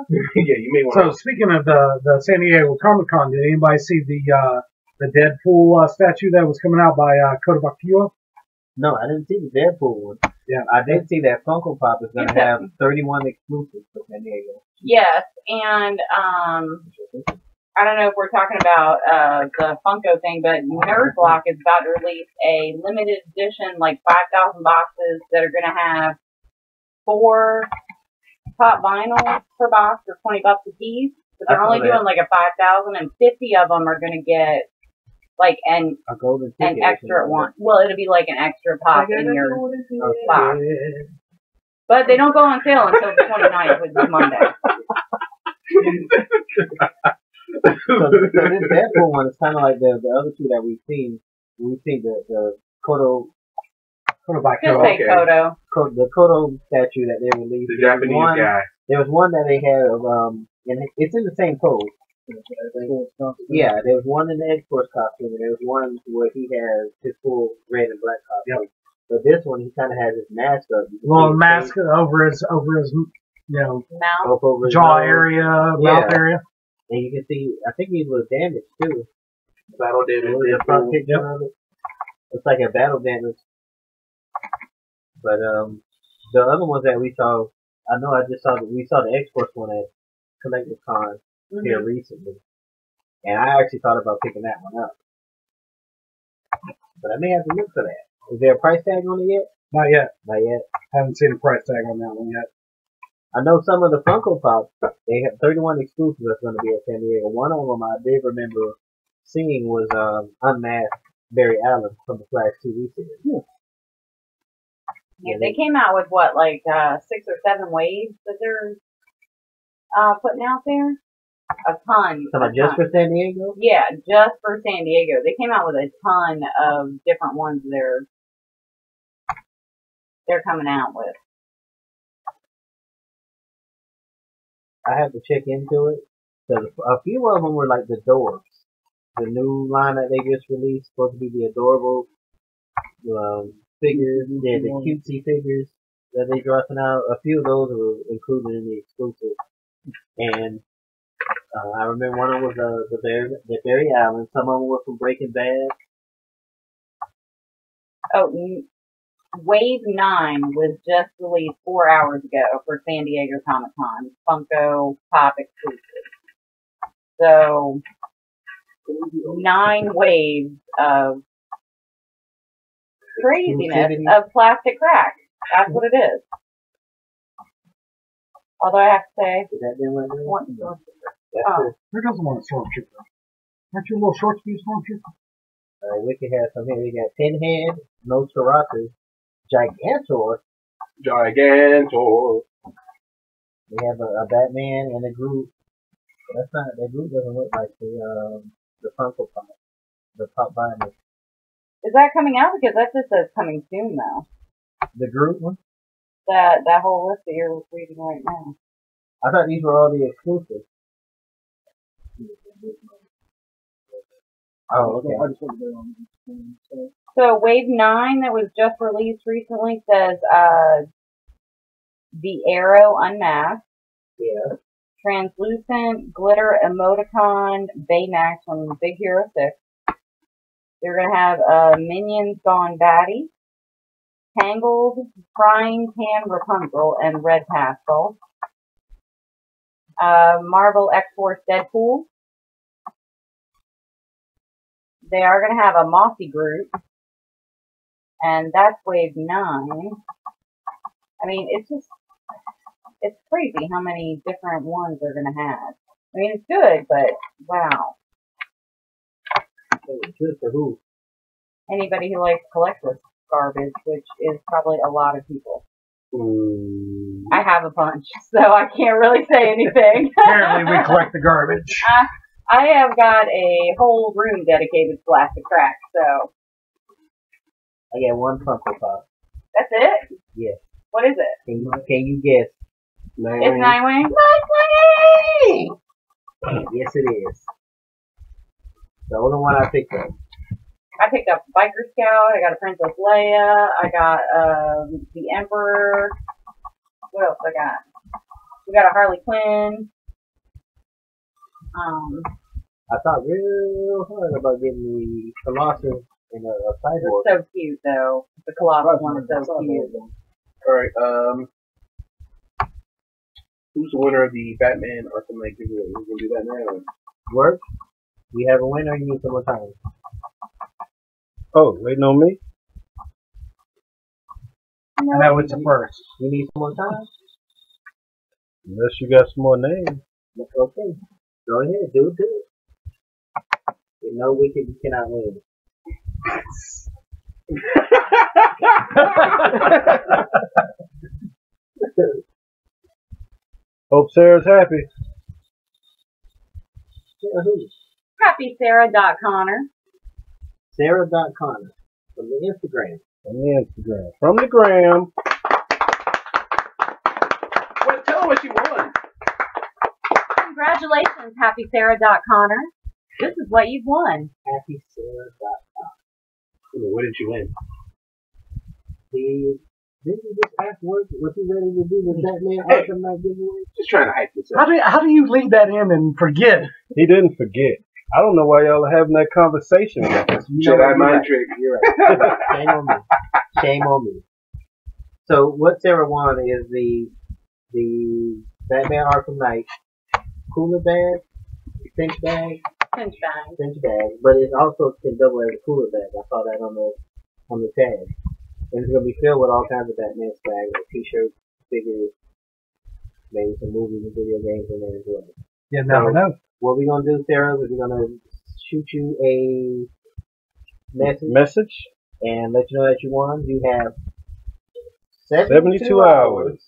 Yeah, you may want. So speaking of the San Diego Comic Con, did anybody see the Deadpool statue that was coming out by Kotobukiya? No, I didn't see the Deadpool one. Yeah, I did see that Funko Pop is going to have 31 exclusives for San Diego. Yes, and I don't know if we're talking about the Funko thing, but Nerdblock is about to release a limited edition, like 5,000 boxes that are going to have 4 top vinyls per box for $20 a piece. But they're only doing like a 5,000, and 50 of them are going to get like an extra one. Well, it'll be like an extra pop in your box. But they don't go on sale until the 29th, which is Monday. So this Deadpool one is kind of like the other two that we've seen. We've seen the Kodo by Kodo. Just say Kodo. The Kodo statue that they released. The Japanese guy. There was one that they had of and it's in the same pose. Yeah, there was one in the X-Force costume, and there was one where he has his full red and black costume. Yep. But this one, he kind of has his mask up. Little mask over his mouth, over his jaw area, mouth area. And you can see, I think he was damaged too. Battle damage. Yep. It's like a battle damage. But the other ones that we saw, I know we saw the X-Force one at Collective Con here recently, and I actually thought about picking that one up. But I may have to look for that. Is there a price tag on it yet? Not yet. Not yet. Haven't seen a price tag on that one yet. I know some of the Funko Pops, they have 31 exclusives that's going to be at San Diego. One of them I did remember seeing was Unmasked Barry Allen from the Flash TV series. Yeah, they came out with what, like 6 or 7 waves that they're putting out there? A ton. Just for San Diego? Yeah, just for San Diego. They came out with a ton of different ones they're coming out with. I have to check into it. Because a few of them were like the Doors. The new line that they just released, supposed to be the adorable figures. Yeah, the cutesy figures that they dropping out. A few of those were included in the exclusive. And I remember one of them was the Barry Allen. Some of them were from Breaking Bad. Oh, Wave 9 was just released 4 hours ago for San Diego Comic-Con. Funko Pop exclusive. So, 9 waves of craziness of plastic crack. That's what it is. Although I have to say, who doesn't want a stormtrooper? Aren't you a little short to be a stormtrooper? We can have some here. We got Pinhead, Nosferatu, Gigantor. We have a Batman and a Groot. That's not, that Groot doesn't look like the Funko Pop, the Pop Binder. Is that coming out? Because that just says coming soon, though. The Groot one? That whole list that you're reading right now. I thought these were all the exclusives. Oh, okay. So Wave 9 that was just released recently says the Arrow Unmasked. Yeah. Translucent Glitter Emoticon Baymax from Big Hero 6. They're going to have Minions Gone Batty, Tangled, Frying Pan Rapunzel, and Red Pastel. Marvel X-Force Deadpool. They are going to have a Mossy Groot. And that's Wave 9. I mean, it's crazy how many different ones they're going to have. I mean, it's good, but wow. Good for who? Anybody who likes collector's garbage, which is probably a lot of people. I have a bunch, so I can't really say anything. Apparently we collect the garbage. I have got a whole room dedicated to plastic crack, so. I got one Funko Pop. That's it? Yes. What is it? Can you guess? It's Nightwing? Nightwing! Yes, it is. The only one I picked up. I picked up Biker Scout, I got a Princess Leia, I got the Emperor. What else I got? We got a Harley Quinn. I thought real hard about getting the Colossus and a Cyborg. It's so cute, though. The Colossus one is so cute. Alright, Who's the winner of the Batman Arkham Knight giveaway? Who's gonna do that now? Work? We have a winner. You need some more time. Oh, waiting on me? No, it's a first. You need some more time? Unless you got some more names. Okay. Go ahead. Do it. No wicked, you cannot win. Hope Sarah's happy. Sarah who? HappySarah.Connor. Sarah.Connor. From the Instagram. From the gram. Well, tell her what you won. Congratulations, HappySarah.Connor. This is what you've won. HappySarah.Connor. What did you win? Didn't you just ask what you ready to do with Batman Arkham Knight giveaway? Just trying to hype this up. How do you leave that in and forget? He didn't forget. I don't know why y'all are having that conversation. Jedi mind trick. You're right. Shame on me. Shame on me. So what Sarah won is the Batman Arkham Knight cooler bag, cinch bag, but it also can double as a cooler bag. I saw that on the tag. And it's gonna be filled with all kinds of Batman swag, like t-shirts, figures, maybe some movies and video games in there as well. You never know. What we're gonna do, Sarah, is we're gonna shoot you a message and let you know that you won. You have 72 hours.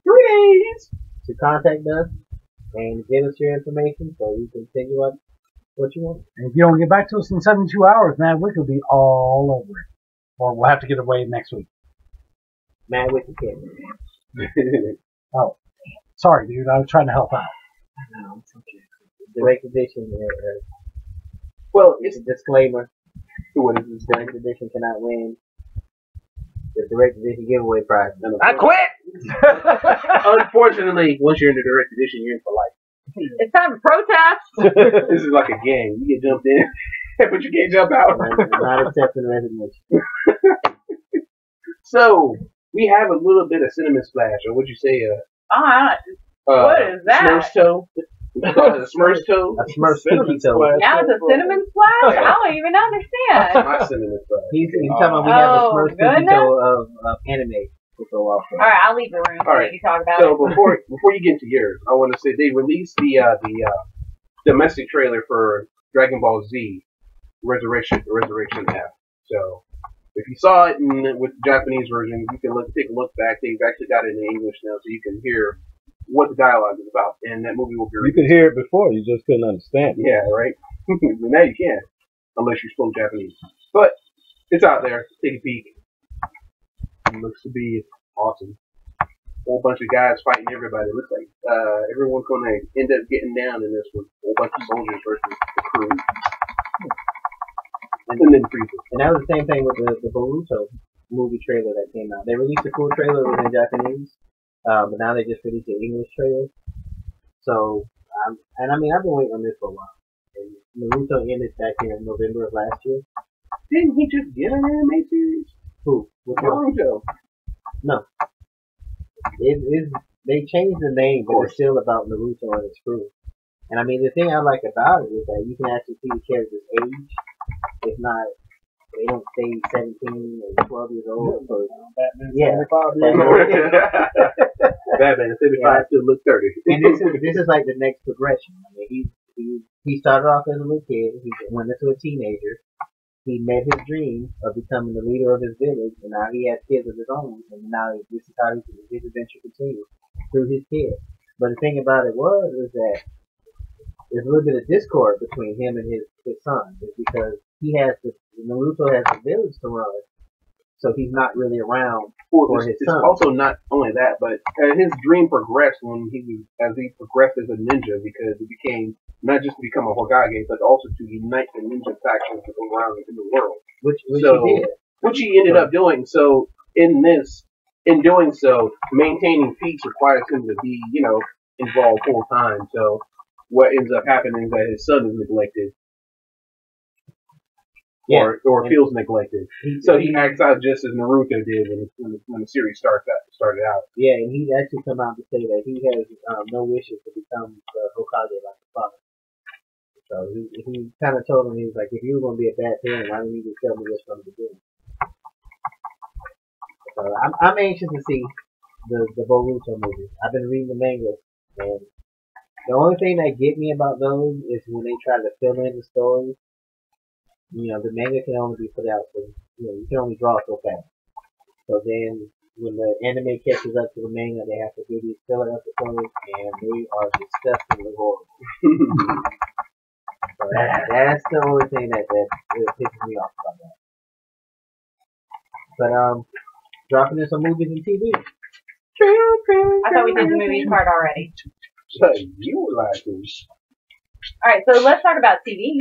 3 days to contact us and give us your information so we can send you up what you want. And if you don't get back to us in 72 hours, man, we could be all over it. Or we'll have to get away next week. Mad with the kid. Oh, sorry, dude. I was trying to help out. No, it's okay. Direct edition. Well, it's a disclaimer. What is this? Direct edition cannot win the direct edition giveaway prize. I quit! Unfortunately, once you're in the direct edition, you're in for life. It's time to protest. This is like a game. You get jumped in, but you can't jump out. Not accepting resignation. So, we have a little bit of cinnamon splash, or would you say what is that? Smurfs toe? We call it a Smurfs toe? A Smurfs cinnamon toe. Now it's a cinnamon splash? I don't even understand. My cinnamon splash. He's talking about we have a Smurfs cinnamon toe of anime. Alright, I'll leave the room so you talk about it. So before you get into yours, I want to say they released the domestic trailer for Dragon Ball Z Resurrection F. So if you saw it with the Japanese version, you can take a look back. They've actually got it in English now, so you can hear what the dialogue is about. And that movie will be released. You could hear it before, you just couldn't understand it. Yeah, right? Now you can, unless you spoke Japanese. But it's out there. Take a peek. It looks to be awesome. Whole bunch of guys fighting everybody. It looks like everyone's going to end up getting down in this one. Whole bunch of soldiers versus the crew. And then freezes. And that was the same thing with the Boruto movie trailer that came out. They released a full trailer in Japanese, but now they just released an English trailer. So, I've been waiting on this for a while. And Naruto ended back in November of last year. Didn't he just get an anime series? Who? Naruto. No. They changed the name, but it's still about Naruto and his crew. And the thing I like about it is that you can actually see the character's age. It's not, they don't stay 17 or 12 years old. So, Batman 75 years old. Batman 75 still look 30. And this is like the next progression. He started off as a little kid. He went into a teenager. He met his dream of becoming the leader of his village, and now he has kids of his own, and now this is how his adventure continues through his kids. But the thing about it is that there's a little bit of discord between him and his son, is because Naruto has the village to run, so he's not really around for his son. It's also not only that, but his dream progressed as he progressed as a ninja, because it became not just to become a Hokage, but also to unite the ninja factions around in the world. Which he ended up doing. So in doing so, maintaining peace requires him to be, involved full time. So what ends up happening is that his son is neglected. or feels neglected. So he acts out just as Naruto did when the series started out. Yeah, and he actually come out to say that he has no wishes to become the Hokage like the father. So he kind of told him, he was like, if you were going to be a bad parent, why didn't you just tell me this from the beginning? So I'm anxious to see the Boruto movie. I've been reading the manga, and the only thing that get me about those is when they try to fill in the story. You know, the manga can only be put out, so you can only draw so fast. So then, when the anime catches up to the manga, they have to do these filler episodes, and they are disgustingly horrible. So that's the only thing that pisses me off about that. But dropping in some movies and TV. I thought we did the movies part already. So you would like to. Alright, so let's talk about TV.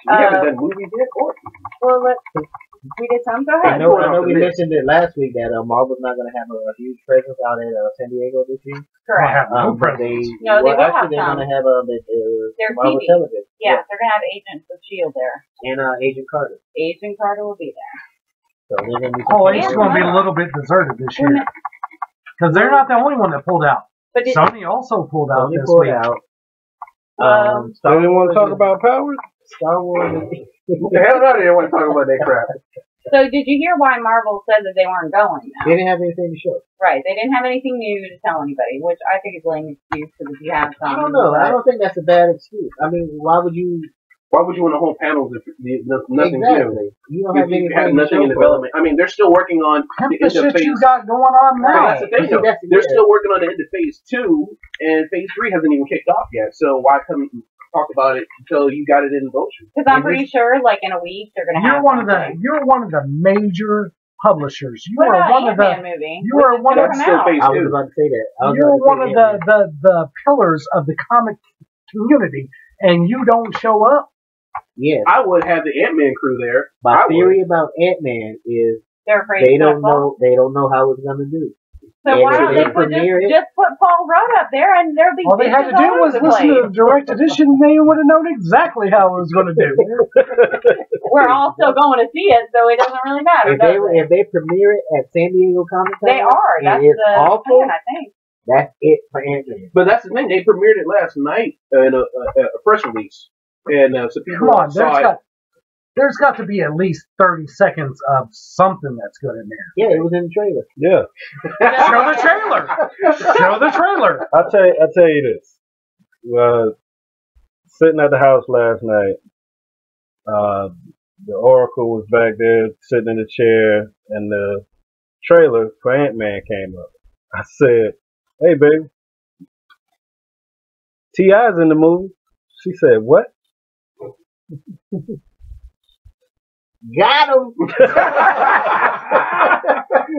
We haven't done movies yet, or? Well, we did some. Go ahead. I know we mentioned it last week that Marvel's not going to have a huge presence out at San Diego this year. Correct. No they will have actually they're some. going to have their Marvel TV. Television. Yeah, they're going to have Agents of S.H.I.E.L.D. there. And Agent Carter. Agent Carter will be there. So they're going to be it's going to be a little bit deserted this year. Because they're not the only one that pulled out. But Sony also pulled out this pulled week. out. They didn't want to talk about powers? Star Wars. The hell no, they didn't want to talk about that crap. So did you hear why Marvel said that they weren't going now? They didn't have anything to show. Right, they didn't have anything new to tell anybody, which I think is a lame excuse because if you have some... I don't know. I don't think that's a bad excuse. I mean, why would you want to hold panels if nothing's exactly. new? You don't have anything you have nothing in development. I mean, they're still working on the the shit you got going on now. That's the thing, though. They're still working on the end of phase 2, and phase 3 hasn't even kicked off yet. So why come talk about it until you got it in motion? Because I'm pretty sure, like in a week, they're going to have. You're one of the major publishers. You what are about one of the. movie? You are one of. I was about to say that. You're one of the pillars of the comic community, and you don't show up. Yes, I would have the Ant-Man crew there. My theory about Ant-Man is they're afraid they don't know how it's going to do. So why don't they just put Paul Rudd up there and there'll be. All they had to do was listen to the direct edition, and they would have known exactly how it was going to do. We're all still going to see it, so it doesn't really matter. If they premiere it at San Diego Comic Con, they are. That's the plan, I think. That's it for Ant-Man. But that's the thing; they premiered it last night in a press release, and so people saw it. There's got to be at least 30 seconds of something that's good in there. Yeah, it was in the trailer. Yeah. Show the trailer. Show the trailer. I'll tell you this. Sitting at the house last night, the Oracle was back there sitting in the chair, and the trailer for Ant-Man came up. I said, "Hey, baby, T.I.'s in the movie." She said, "What?" Got him.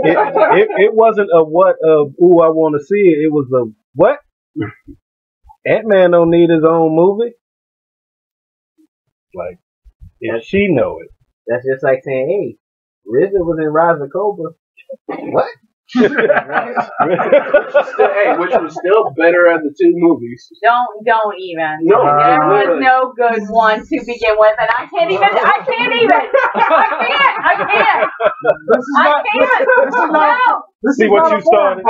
it wasn't a what of ooh I want to see it. It was a what? Ant-Man don't need his own movie. Like, if she know it. That's just like saying, hey, RZA was in Rise of Cobra. What? Hey, which was still better as the two movies. Don't even. No, there was no good one to begin with, and I can't. See what you started.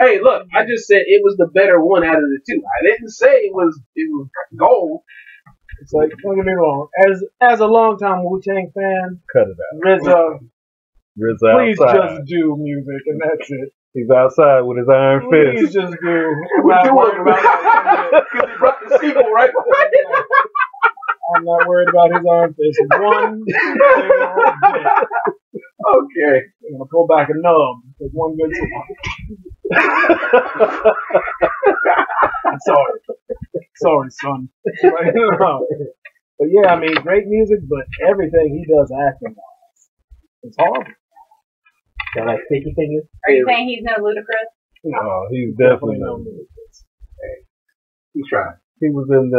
Hey, look, I just said it was the better one out of the two. I didn't say it was gold. It's like, don't get me wrong. As a longtime Wu-Tang fan, cut it out. RZA, please outside. Just do music, and that's it. He's outside with his iron fist. Please just do. What you worried about? Because he brought the sequel, right? I'm not worried about his iron fist. One okay. I'm going to pull back a nub. Take one good I'm sorry. Sorry, son. But yeah, I mean, great music, but everything he does acting-wise, it's horrible. So like sticky fingers. Are you saying he's no Ludacris? No, he's definitely no Ludacris. Hey, he's trying. He was in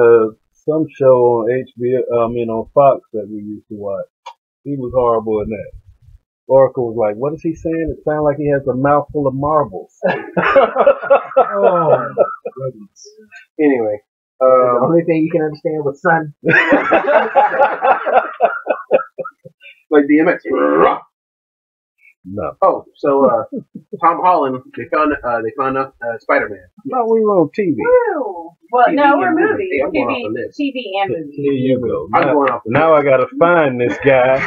some show on HBO, on Fox that we used to watch. He was horrible in that. Oracle was like, "What is he saying? It sounds like he has a mouthful of marbles." Oh, goodness. Anyway, The only thing you can understand was sun. Like DMX. No. Oh, so Tom Holland, they found Spider-Man. No, we were on TV. Woo! Well, TV no, we're and movies. movies. Hey, I'm going off the list. TV and movies. Here you go. I'm going off the Now I gotta find this guy.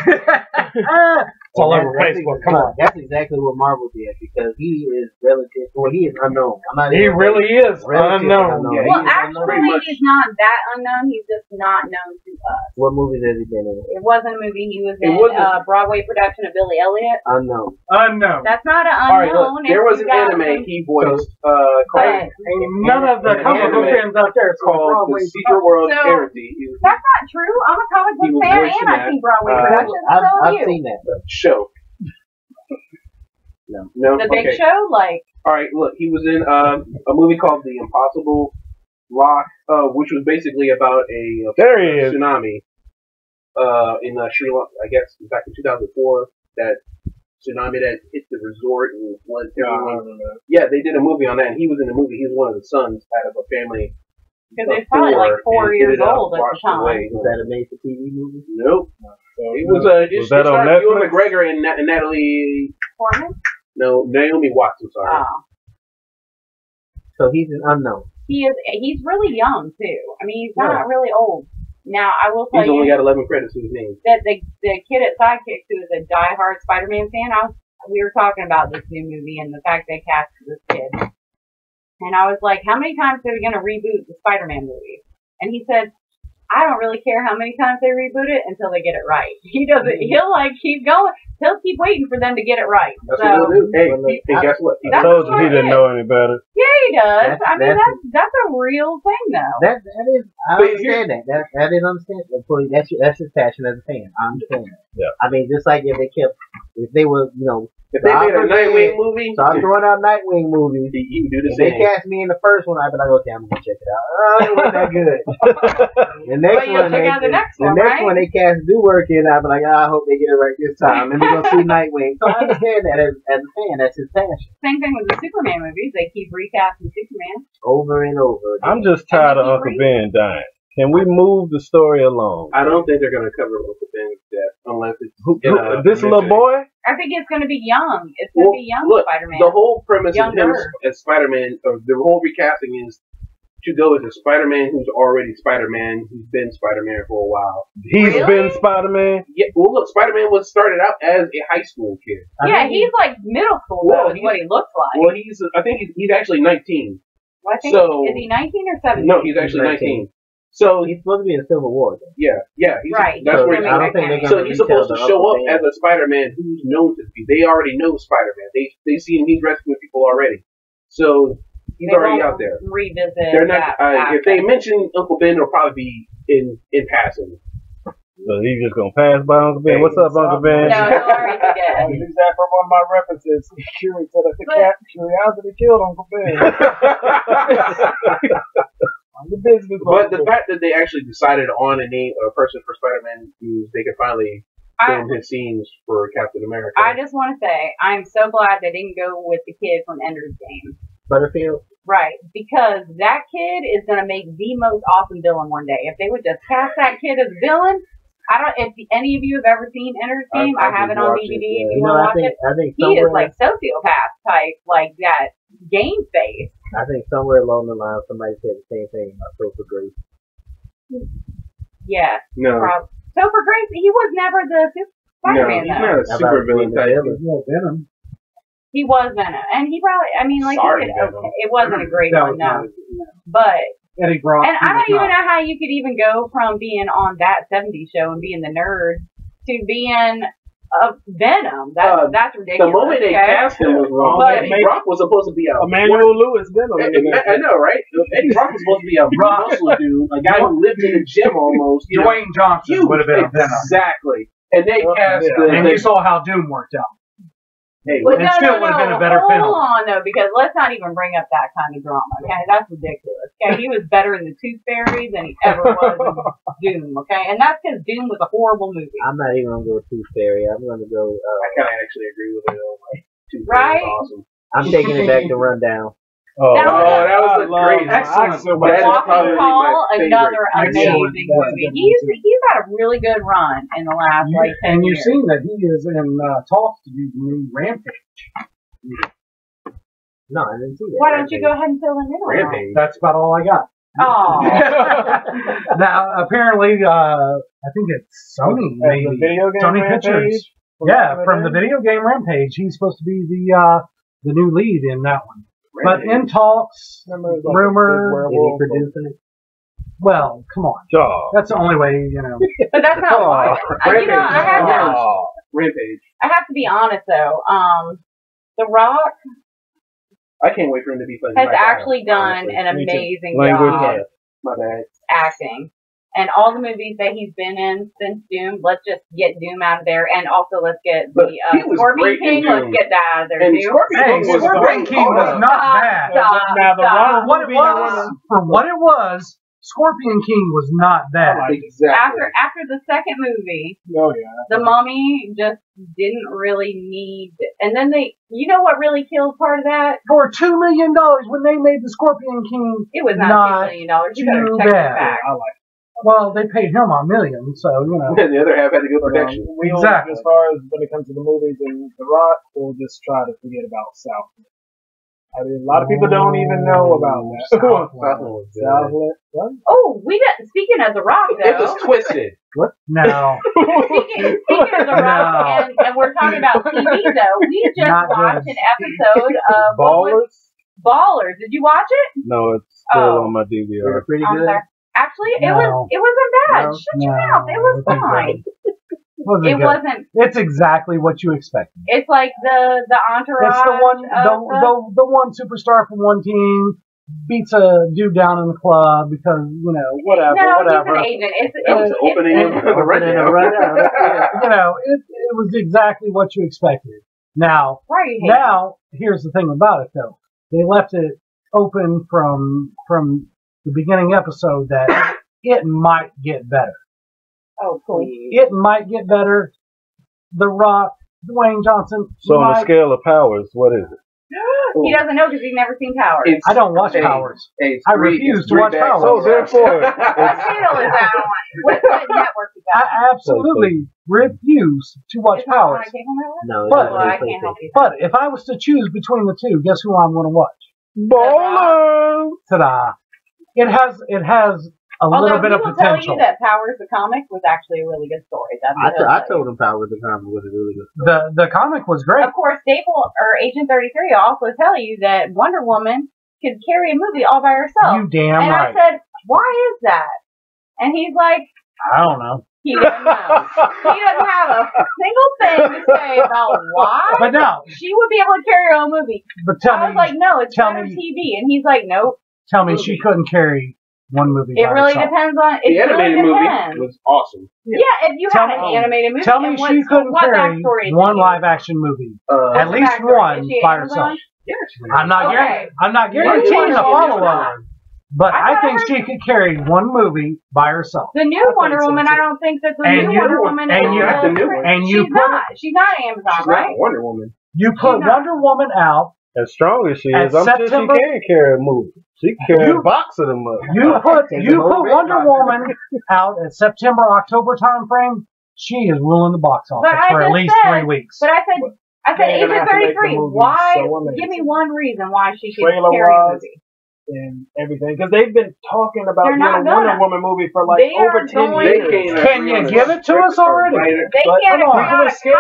It's all over Facebook. Come on. That's exactly what Marvel did because he is relative. Well, he is unknown. He really is unknown. Yeah, Well, actually, he's not that unknown. He's just not known to us. what movies has he been in? It wasn't a movie. He was in a Broadway production of Billy Elliot. Unknown. Unknown. That's not an All right, unknown. look, there was an anime he voiced called None of the comic book fans out there called The Secret World of Charity. That's not true. I'm a comic book fan and I've seen Broadway productions. I've seen that though. Show. No. The Big Show, like. All right, look, he was in a movie called The Impossible Lock, which was basically about a tsunami in Sri Lanka. I guess back in 2004, that tsunami that hit the resort and flooded everyone. Yeah, they did a movie on that, and he was in the movie. He was one of the sons out of a family. Because they're probably like 4 years old at the time. Was that a made-for-TV movie? Nope. It was Was that on Netflix? Ewan McGregor and Natalie Portman? No, Naomi Watts. I'm sorry. Oh. So he's an unknown. He's really young too. I mean, he's not really old. Now I will tell He's you. only got 11 credits to his name. That the kid at Sidekicks who is a diehard Spider-Man fan. We were talking about this new movie and the fact they cast this kid. And I was like, how many times are we going to reboot the Spider-Man movie? And he said, I don't really care how many times they reboot it until they get it right. He doesn't. He'll like keep going. He'll keep waiting for them to get it right. That's what he'll do. Hey, guess what? I told you he didn't know any better. Yeah, he does. That's a real thing, though. That is. I understand that. That is understandable. That's his passion as a fan. I understand that. Yeah. I mean, just like if they were, if they made a Nightwing movie, start throwing out Nightwing movies. You can do the if same. they cast me in the first one, I'd be like, okay, I'm gonna check it out. Oh, it wasn't that good. The next one they cast Dewberk in, I'd be like, I hope they get it right this time, and we're gonna see Nightwing. So I understand that as a fan, that's his passion. Same thing with the Superman movies; they keep recasting Superman over and over again. I'm just tired of Uncle Ben dying. Can we move the story along? I don't think they're going to cover Uncle Ben's death unless it's this little boy. I think it's going to be young. It's going to be young Spider-Man. The whole premise of him as Spider-Man, the whole recasting is to go with a Spider-Man who's already Spider-Man, who's been Spider-Man for a while. He's been Spider-Man? Yeah, well, look, Spider-Man was started out as a high school kid. Yeah, he's like middle school, though, is what he looks like. Well, I think he's actually 19. Well, I think, is he 19 or 17? No, he's actually 19. So he's supposed to be in the Civil War. Then. Yeah. Right. That's where I don't think so he's supposed to show up as a Spider-Man who's known to be. They already know Spider-Man. They see him. He's rescuing people already. So he's already out there. Revisit. They're not. If they mention Uncle Ben, it'll probably be in passing. So he's just gonna pass by Uncle Ben. What's up, Uncle Ben? No, he's already dead. Use that for one of my references. Curiosity killed Uncle Ben. But the fact that they actually decided on a person for Spider-Man means they could finally film his scenes for Captain America. I just want to say, I'm so glad they didn't go with the kid from Ender's Game. Butterfield? Right, because that kid is going to make the most awesome villain one day. If they would just cast that kid as villain, if any of you have ever seen Ender's Game, I have it on DVD if you want to watch it. He is like sociopath type, like that game face. I think somewhere along the line somebody said the same thing about Topher Grace. Yeah. No. Topher Grace, he was never the Spider-Man, he's not a super villain type. Venom. He was Venom. And he probably, I mean, like, it wasn't a great one, no. But, Eddie Brock. And I don't even know how you could even go from being on that 70s show and being the nerd to being Venom. That's ridiculous. The moment they cast him was wrong. But Eddie Brock was supposed to be a Emmanuel Lewis Venom. I know, right? Eddie Brock was supposed to be a muscle dude, a guy who lived in a gym almost. Dwayne Johnson would have been a Venom. Exactly. And they cast and you saw how Doom worked out. Hey, it still would have been a better film. Hold on, though, because let's not even bring up that kind of drama, okay? That's ridiculous, okay? He was better in The Tooth Fairy than he ever was in Doom, okay? And that's because Doom was a horrible movie. I'm not even going to go Tooth Fairy. I'm going to go... I kind of actually agree with it, though. Like, Tooth Fairy is awesome. I'm taking it back to Rundown. Oh, that was a great, excellent. Walking Tall, another amazing movie. He's had a really good run in the last 10 years. And you've seen that he is in talks to do the new Rampage. No, I didn't see that. Why don't you go ahead and fill in Rampage. That's about all I got. Oh. Now, apparently, I think it's Sony, maybe. Sony Pictures. Yeah, from the video game Rampage. He's supposed to be the new lead in that one. Rampage. But in talks, rumor, well, come on. That's the only way, But that's not why. Rampage. I have to be honest, though. The Rock I can't wait for him to be funny. has actually done an amazing job My bad. acting. And all the movies that he's been in since Doom, let's just get Doom out of there. And also, let's get the Scorpion King, let's get that out of there, too. Scorpion King was not bad. For what it was, Scorpion King was not bad. Exactly. After the second movie, the Mummy just didn't really need. And then you know what really killed part of that? For $2 million when they made the Scorpion King, it was not $2 million. You better check bad. back. Well, they paid him $1 million, so And the other half had to go protection. Exactly. As far as when it comes to the movies and The Rock, we'll just try to forget about Southland. I mean, a lot of people don't even know about that. Southland. What? Oh, speaking of The Rock, though. It was twisted. What? No. Speaking of The Rock, and we're talking about TV, though, we just watched an episode of Ballers. Did you watch it? No, it's still on my DVR. Pretty good. Actually, it wasn't bad. Shut your mouth. It was fine. It wasn't. It's exactly what you expected. It's like the entourage. It's the one superstar from one team beats a dude down in the club because whatever. No, he's an agent. That was the opening of the rundown. It was exactly what you expected. Now, here's the thing about it though. They left it open from the beginning episode that it might get better. Oh, cool. It might get better. The Rock, Dwayne Johnson. So on the scale of powers, what is it? He doesn't know because he's never seen Powers. I don't watch Powers. I refuse to watch Powers. So therefore, what channel is that on? What network is that on? I absolutely refuse to watch Powers. No, but if I was to choose between the two, guess who I'm going to watch? Ballers. Ta-da! It has a little bit of potential. Tell you that Powers the comic was actually a really good story. I told him Powers the comic was a really good story. The comic was great. Of course, Agent 33 will also tell you that Wonder Woman could carry a movie all by herself. You damn and right. I said, why is that? And he's like, I don't know. He doesn't know. He doesn't have a single thing to say about why but no, she would be able to carry her own movie. But I was like, no, it's better TV. And he's like, nope. Tell me she couldn't carry one movie It really depends on... The animated movie was awesome. Yeah, if you had an animated movie... Tell me she couldn't carry one live-action movie. At least one by herself. I'm not guaranteeing a follow-up. But I think she could carry one movie by herself. The new Wonder Woman, I don't think that the new Wonder Woman is... She's not Amazon, right? Wonder Woman. You put Wonder Woman out... As strong as she is, I'm sure she can carry a movie. She can carry a box of them. You put Wonder Woman out at September, October time frame, she is ruling the box office for at least 3 weeks. But I said Agent 33, why? Give me one reason why she should carry a movie. And everything, because they've been talking about doing a Wonder Woman movie for like over 10 years. Can you give it to us already? They can't agree on a costume.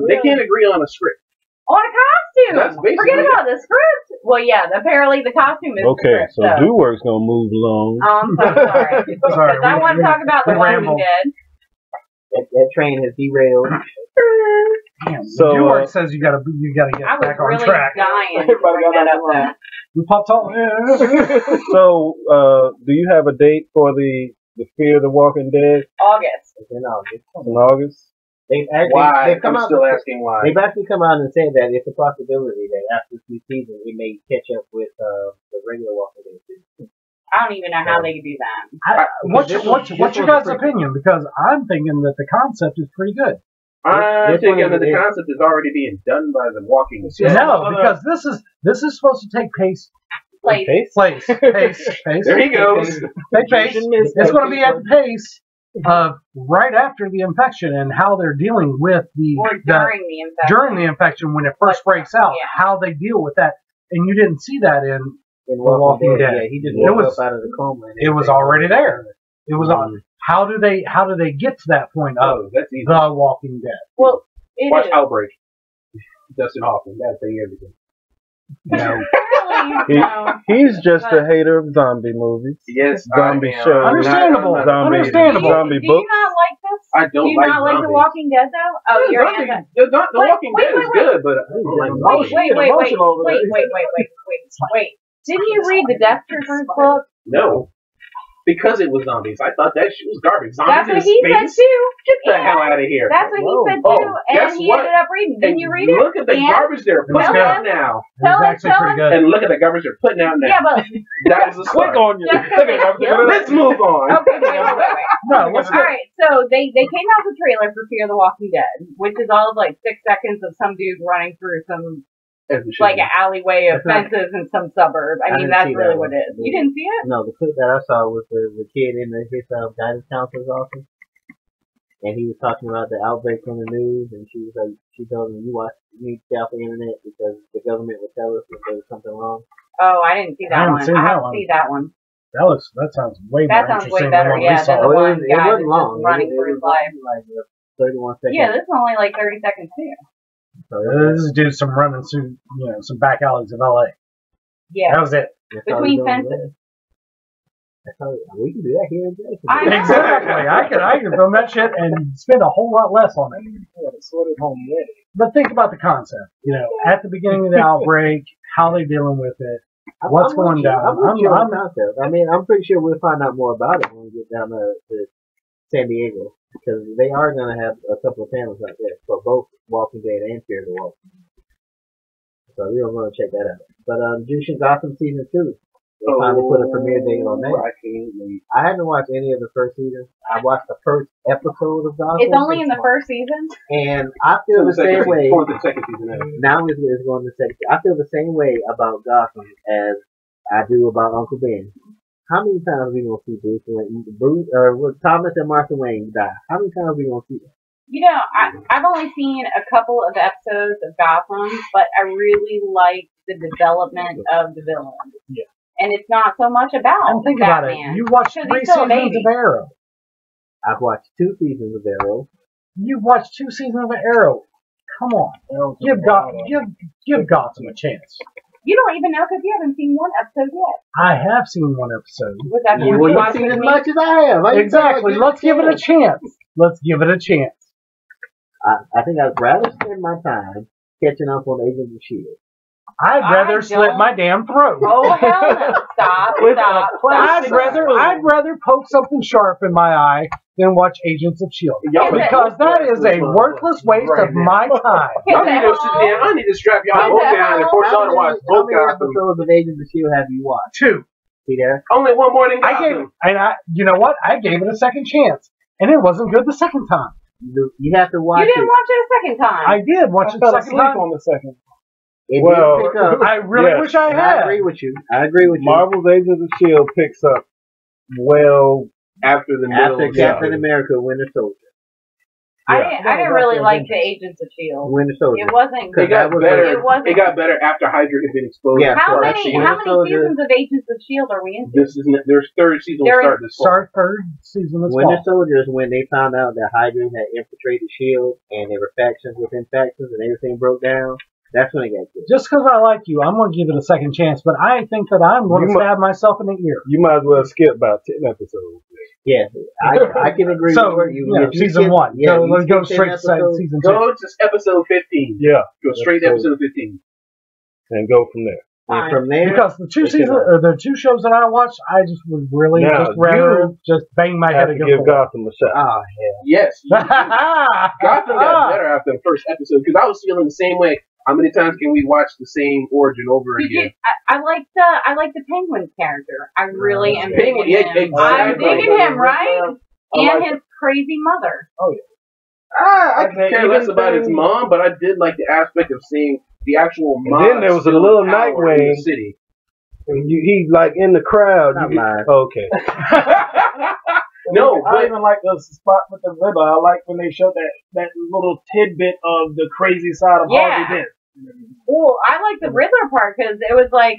They can't agree on a script. On a costume. Forget about the script. Well, yeah, apparently the costume is okay. The script, so DoWorks gonna move along. I'm so sorry. Sorry, I want to talk about The Walking Dead. That train has derailed. Damn, so DoWorks says you gotta get back on track. I was really dying to bring that up though. You popped off. So, do you have a date for the Fear the Walking Dead? August. It's in August. In August? They've still asking why. They've actually come out and said that it's a possibility that after 2 seasons it may catch up with the regular Walking Dead season. I don't even know how they could do that. What's your guys' opinion? Because I'm thinking that the concept is pretty good. I think the concept is already being done by The Walking Dead. No, because this is supposed to take place. Pace. There he goes. Pace. It's going to be at the pace of right after the infection and how they're dealing with during the infection when it first breaks out, how they deal with that. And you didn't see that in The Walking Dead. Yeah, he just woke up out of the coma. It was already there. It was on. How do they get to that point of that's easy. The Walking Dead? Well, watch Outbreak. Dustin Hoffman. That'll tell you everything. No. He's just a hater of zombie movies. Yes, zombie shows. Understandable. Zombie do books. you not like this? I don't do you like not like zombies. The Walking Dead though? Oh, you're anti. The Walking Dead is good, but I don't like Wait. Didn't you read the Dexter's book? No. Because it was zombies. I thought that shit was garbage. Zombies That's what he said too. Get the hell out of here. That's what he said too. And he ended up reading. Didn't you read it? Look at the garbage they're putting out now. Pretty good. And look at the garbage they're putting out now. Yeah, but that was a start. Click on you. Let's move on. Okay, wait. No, let's go. All right, so they came out with a trailer for Fear the Walking Dead, which is all of like 6 seconds of some dude running through some like an alleyway of fences in some suburb. I mean, that's really what it is. You didn't see it? No, the clip that I saw was the kid in his guidance counselor's office, and he was talking about the outbreak on the news, and she told him, you need to stay off the internet because the government will tell us if there was something wrong. Oh, I didn't see that one. I haven't seen that one. That sounds way better. That sounds way better, yeah, than the one guy that's just running for his life. Like 31 seconds. Yeah, this is only like 30 seconds too. So this is dude some running through, some back alleys of LA. Yeah. That was it. Between fences. We can do that here in Jackson. Exactly. I could film that shit and spend a whole lot less on it. But think about the concept. At the beginning of the outbreak, how they dealing with it, what's going down. I'm pretty sure we'll find out more about it when we get down to San Diego. Because they are going to have a couple of panels out there for both Walking Dead and Fear the Walking Dead. So we're going to check that out. But Jushin Gotham Season 2. They finally put a premiere date on that. I haven't watched any of the first season. I watched the first episode of Gotham. It's only in the first season? And I feel the same way. For the second season. Now it's going to the second season. I feel the same way about Gotham as I do about Uncle Ben. How many times are we going to see Thomas and Martha Wayne die? How many times are we going to see that? I've only seen a couple of episodes of Gotham, but I really like the development of the villain. Yeah. And it's not so much about and think Batman. About it. You watched 3 seasons of Arrow. I've watched 2 seasons of Arrow. You watched 2 seasons of Arrow. Come on. Give Gotham a chance. You don't even know because you haven't seen 1 episode yet. I have seen 1 episode. Was that you've seen as much as I have. Exactly. Let's give it a chance. I think I'd rather spend my time catching up on Agents of S.H.I.E.L.D. I'd rather slit my damn throat. Oh, hell no. Stop. I'd rather poke something sharp in my eye than watch Agents of S.H.I.E.L.D. Because that is a worthless waste of my time. I need to strap y'all both down and force y'all to watch both episodes of Agents of S.H.I.E.L.D. have you watched? 2. See there? Only one more than Gotham. You know what? I gave it a second chance. And it wasn't good the second time. You have to watch it. You didn't watch it a second time. I did watch it the second time. on the second. I really wish I had. I agree with you. Marvel's Agents of S.H.I.E.L.D. picks up well after Captain America Winter Soldier. I didn't really like the Agents of S.H.I.E.L.D. Winter Soldier. It wasn't good. It got better after Hydra had been exposed. Yeah, how many seasons of Agents of S.H.I.E.L.D. are we into? Their third season will start this fall. Third season this Winter Soldier is when they found out that Hydra had infiltrated S.H.I.E.L.D. and there were factions within factions and everything broke down. That's when it got good. Just because I like you, I'm going to give it a second chance, but I think that I'm going to stab myself in the ear. You might as well skip about 10 episodes. Yeah, I can agree with you. Season 1. Yeah, let's go straight to season 2. Go to episode 15. Yeah. Go straight to episode 15. And go from there. And from there, because the 2 seasons, or the 2 shows that I watched, I just would really rather bang my head against give Gotham a shot. Oh hell, yes. Gotham got better after the first episode because I was feeling the same way. How many times can we watch the same origin over again? I like the Penguin's character. I really am digging him. Exactly. I'm digging him, right? And his crazy mother. Oh yeah. I could care less about his mom, but I did like the aspect of seeing the actual mom. And then there was a little Nightwing in the city. And he's like in the crowd. Okay. No, I even like the spot with the Riddler. I like when they showed that little tidbit of the crazy side of Harvey Dent. Well, I like the Riddler part because it was like,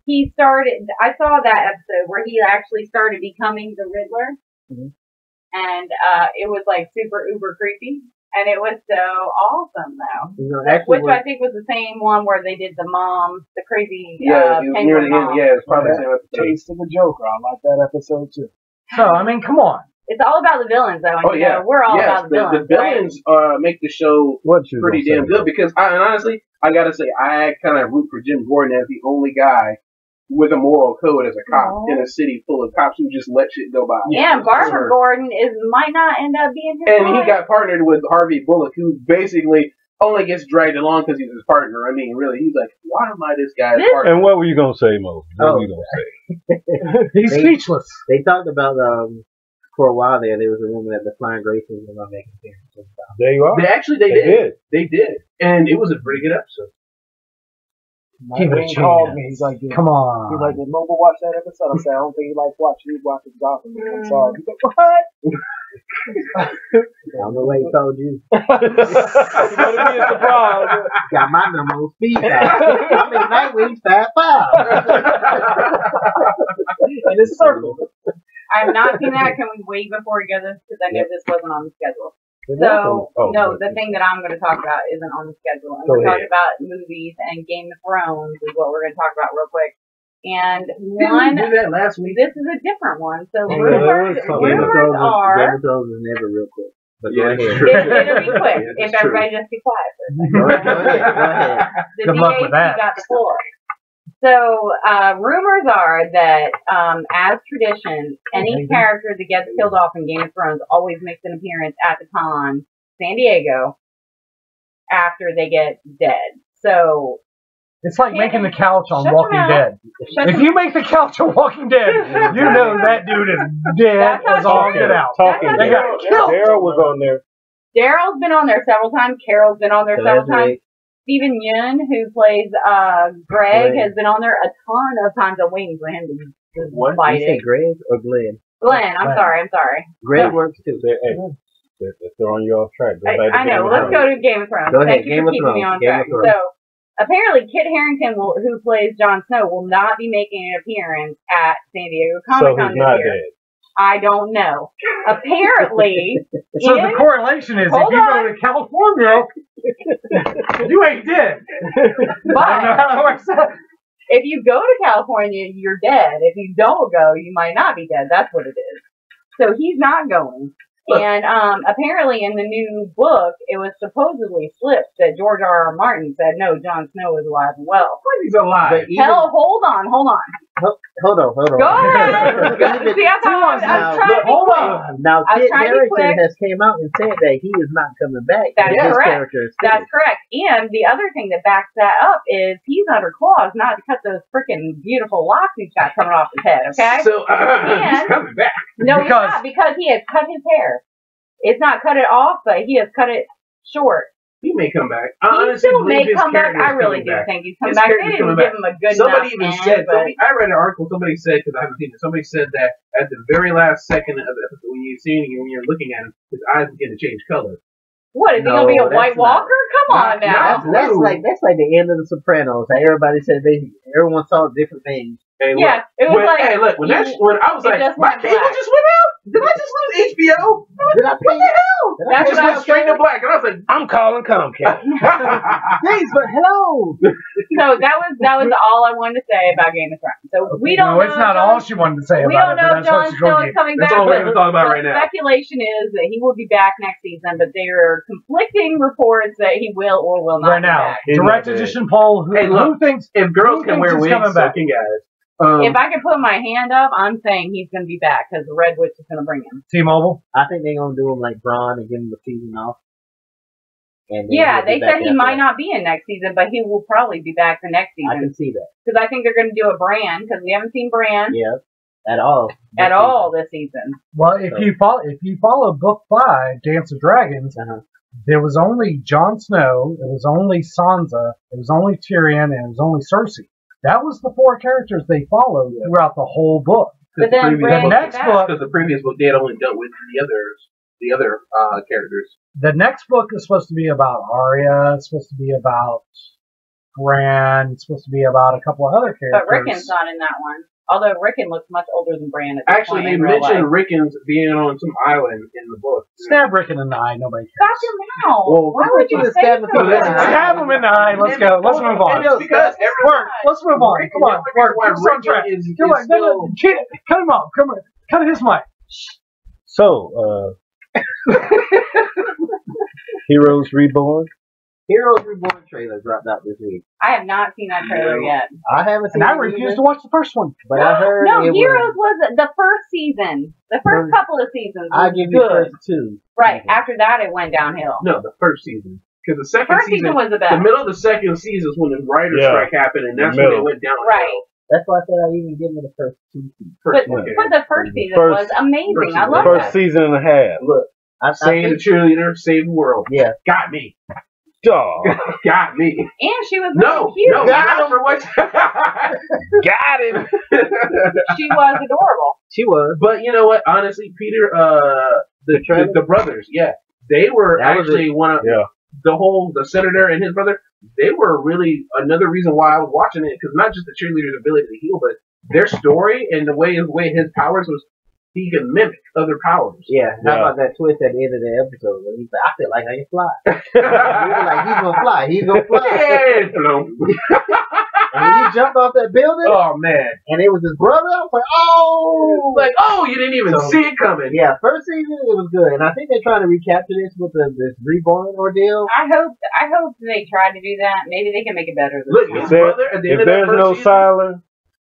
he started, I saw that episode where he actually started becoming the Riddler. Mm-hmm. And, it was like super uber creepy. And it was so awesome though. Which I think was the same one where they did the mom, the crazy, penguin mom. Yeah, it's probably the same episode. Taste of the Joker. I like that episode too. So, I mean, come on. It's all about the villains, though. And, you know, we're all about the villains. The villains make the show pretty damn good because, honestly, I gotta say, I kind of root for Jim Gordon as the only guy with a moral code as a cop in a city full of cops who just let shit go by. Yeah, Barbara Gordon might not end up being his wife. He got partnered with Harvey Bullock, who basically only gets dragged along because he's his partner. I mean, really, he's like, why am I this guy's partner? And what were you gonna say, Mo? What were you gonna say? He's speechless. They talked about for a while there was a rumor that the Flying Graysons were not making appearances. There you are. They did. They did, and it was a pretty good episode. He called me. He's like, come on. He's like, did Mobile watch that episode? I said, I don't think he likes watching. He watches Gotham. I'm sorry. He's like, what? I don't know what he told you. It's gonna be a surprise. Got my number on speed. I'm in Nightwing 5-5. In his circle. I have not seen that. Can we wait before we go this? Because I know this wasn't on the schedule. So, the thing that I'm going to talk about isn't on the schedule. And we're talking about movies, and Game of Thrones is what we're going to talk about real quick. And one, didn't we do that last week? This is a different one. So rumors are. Game of Thrones is never real quick. But yeah, it'll be quick if everybody just be quiet for a second. Go ahead. Good luck with that. Got the floor. So, rumors are that, as tradition, any character that gets killed off in Game of Thrones always makes an appearance at the con, San Diego, after they get dead. So, it's like making the couch on Walking Dead. If you make the couch on Walking Dead, you know that dude is dead as all get out. They got killed. Daryl was on there. Daryl's been on there several times. Carol's been on there several times. Stephen Yeun, who plays Greg, has been on there a ton of times. I'm waiting for him to fight it. You say Greg or Glenn? Glenn, I'm sorry. Greg works too. If they're on your off track, I know. Let's go to Game of Thrones. Go ahead, Thank you for keeping me on track. So, apparently, Kit Harington, who plays Jon Snow, will not be making an appearance at San Diego Comic-Con this year. Dead. I don't know. Apparently, so the correlation is if you go to California, you ain't dead. But if you go to California, you're dead. If you don't go, you might not be dead. That's what it is. So he's not going. And apparently in the new book, it was supposedly slipped that George R.R. Martin said, no, Jon Snow is alive and well. He's alive. Hell, hold on. Hold on. Go ahead. See, I was trying to be quick. Now, Kit Harington has came out and said that he is not coming back. That's correct. That's correct. And the other thing that backs that up is he's under clause not to cut those freaking beautiful locks he's got coming off his head, okay? So, he's coming back. No, he's not, because he has cut his hair. It's not cut it off, but he has cut it short. He may come back. He still may come back. I really do think he's coming back. They didn't give him a good Somebody even said, but I read an article, somebody said, because I haven't seen it, somebody said that at the very last second of the episode, when you're looking at him, his eyes begin to change color. What, is he going to be a White Walker? Come on now. That's like the end of The Sopranos. Everybody said everyone saw different things. Hey, yeah, it was like... Hey, look, when I was like, my cable just went out? Did I just lose HBO? Did I pay what the hell? That's what I went straight to black, and I was like, I'm calling Comcast. Thanks, but hello. So that was all I wanted to say about Game of Thrones. So we don't know. No, it's not all she wanted to say about it. We don't know if Jon Snow is coming back. That's all we're going to talk about right now. Speculation is that he will be back next season, but there are conflicting reports that he will or will not right now. be back. Direct edition poll. Who thinks if girls can wear wigs, so can guys. If I can put my hand up, I'm saying he's going to be back because the Red Witch is going to bring him. T-Mobile? I think they're going to do him like Braun and give him the season off. Yeah, they said he might not be in next season, but he will probably be back the next season. I can see that. Because I think they're going to do a Bran, because we haven't seen Bran. Yeah. At all. This season. Well, if you follow book 5, Dance of Dragons, there was only Jon Snow, it was only Sansa, it was only Tyrion, and it was only Cersei. That was the 4 characters they followed throughout the whole book. But then the next book, because the previous book they had only dealt with the other characters. The next book is supposed to be about Arya. It's supposed to be about Bran. It's supposed to be about a couple of other characters. But Rickon's not in that one. Although Rickon looks much older than Bran at this Actually, point they in real mentioned life. Rickon's being on some island in the book. Stab Rickon in the eye. Nobody cares. Stop your mouth. Well, why would you say stab so? him in the eye. Stab him in the eye. Let's go. Let's move on. Because Work. Let's move on. Come on. Work. Keep us on track. Come on. No, cut him off. Come on. Cut his mic. So, Heroes Reborn. Heroes Reborn trailer dropped out this week. I have not seen that trailer yet. I haven't seen And I it refuse either, to watch the first one. but I heard No, it Heroes was the first season. The first couple of seasons was I give you good. first 2. Right. After that, it went downhill. No, the first season. Because the second First season was the best. The middle of the second season is when the writer's strike happened, and that's The when middle. it went down. Right. That's why I said I even give it the first 2 seasons. But the first season was amazing. I love First that. season and a half. Look, I Saying the think, cheerleader saved the world. yeah. Got me. Dog. Got me. And she was really cute. No, not for what. Got him. She was adorable. She was. But you know what? Honestly, Peter, the brothers, they were actually one of the senator and his brother. They were really another reason why I was watching it, because not just the cheerleader's ability to heal, but their story and the way his powers was. He can mimic other powers. Yeah. How about that twist at the end of the episode when he's like, I feel like I can fly. We were like, he's gonna fly. He's gonna fly. And when he jumped off that building, oh man! and it was his brother, I was like, you didn't even see it coming. Yeah, first season it was good, and I think they're trying to recapture this with this Reborn ordeal. I hope they try to do that. Maybe they can make it better. Look, his brother at the end If of that there's first no season, Siler,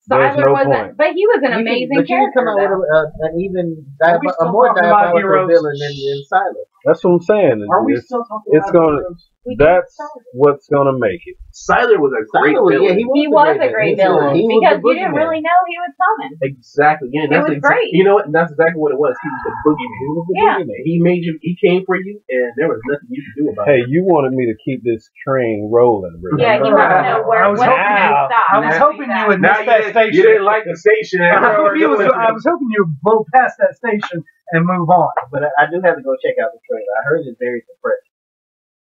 there's no wasn't, point. but he was an amazing But you can come character. out with an even Are we still more talking about diabolical heroes? villain than Silas. That's what I'm saying. Are we still talking It's about gonna. heroes? That's what's gonna make it. Siler was a great villain. He was a great villain because you didn't really know he was coming. Exactly. Yeah, It was great. You know what? That's exactly what it was. He was the boogeyman. He was the boogeyman. He made you. He came for you, and there was nothing you could do about it. Hey, you wanted me to keep this train rolling. Remember? Yeah, he wanted to know I was when hoping to stop. I was hoping you would Now miss that station. you didn't like the station. I was hoping you would blow past that station and move on. But I do have to go check out the trailer. I heard it's very depressing.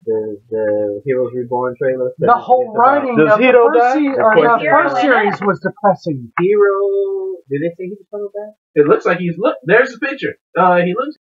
The Heroes Reborn trailer. The whole writing Does of the Hero first, die? first series was depressing. Hero. Did they say he was coming back? It looks like he's there's the picture. He looks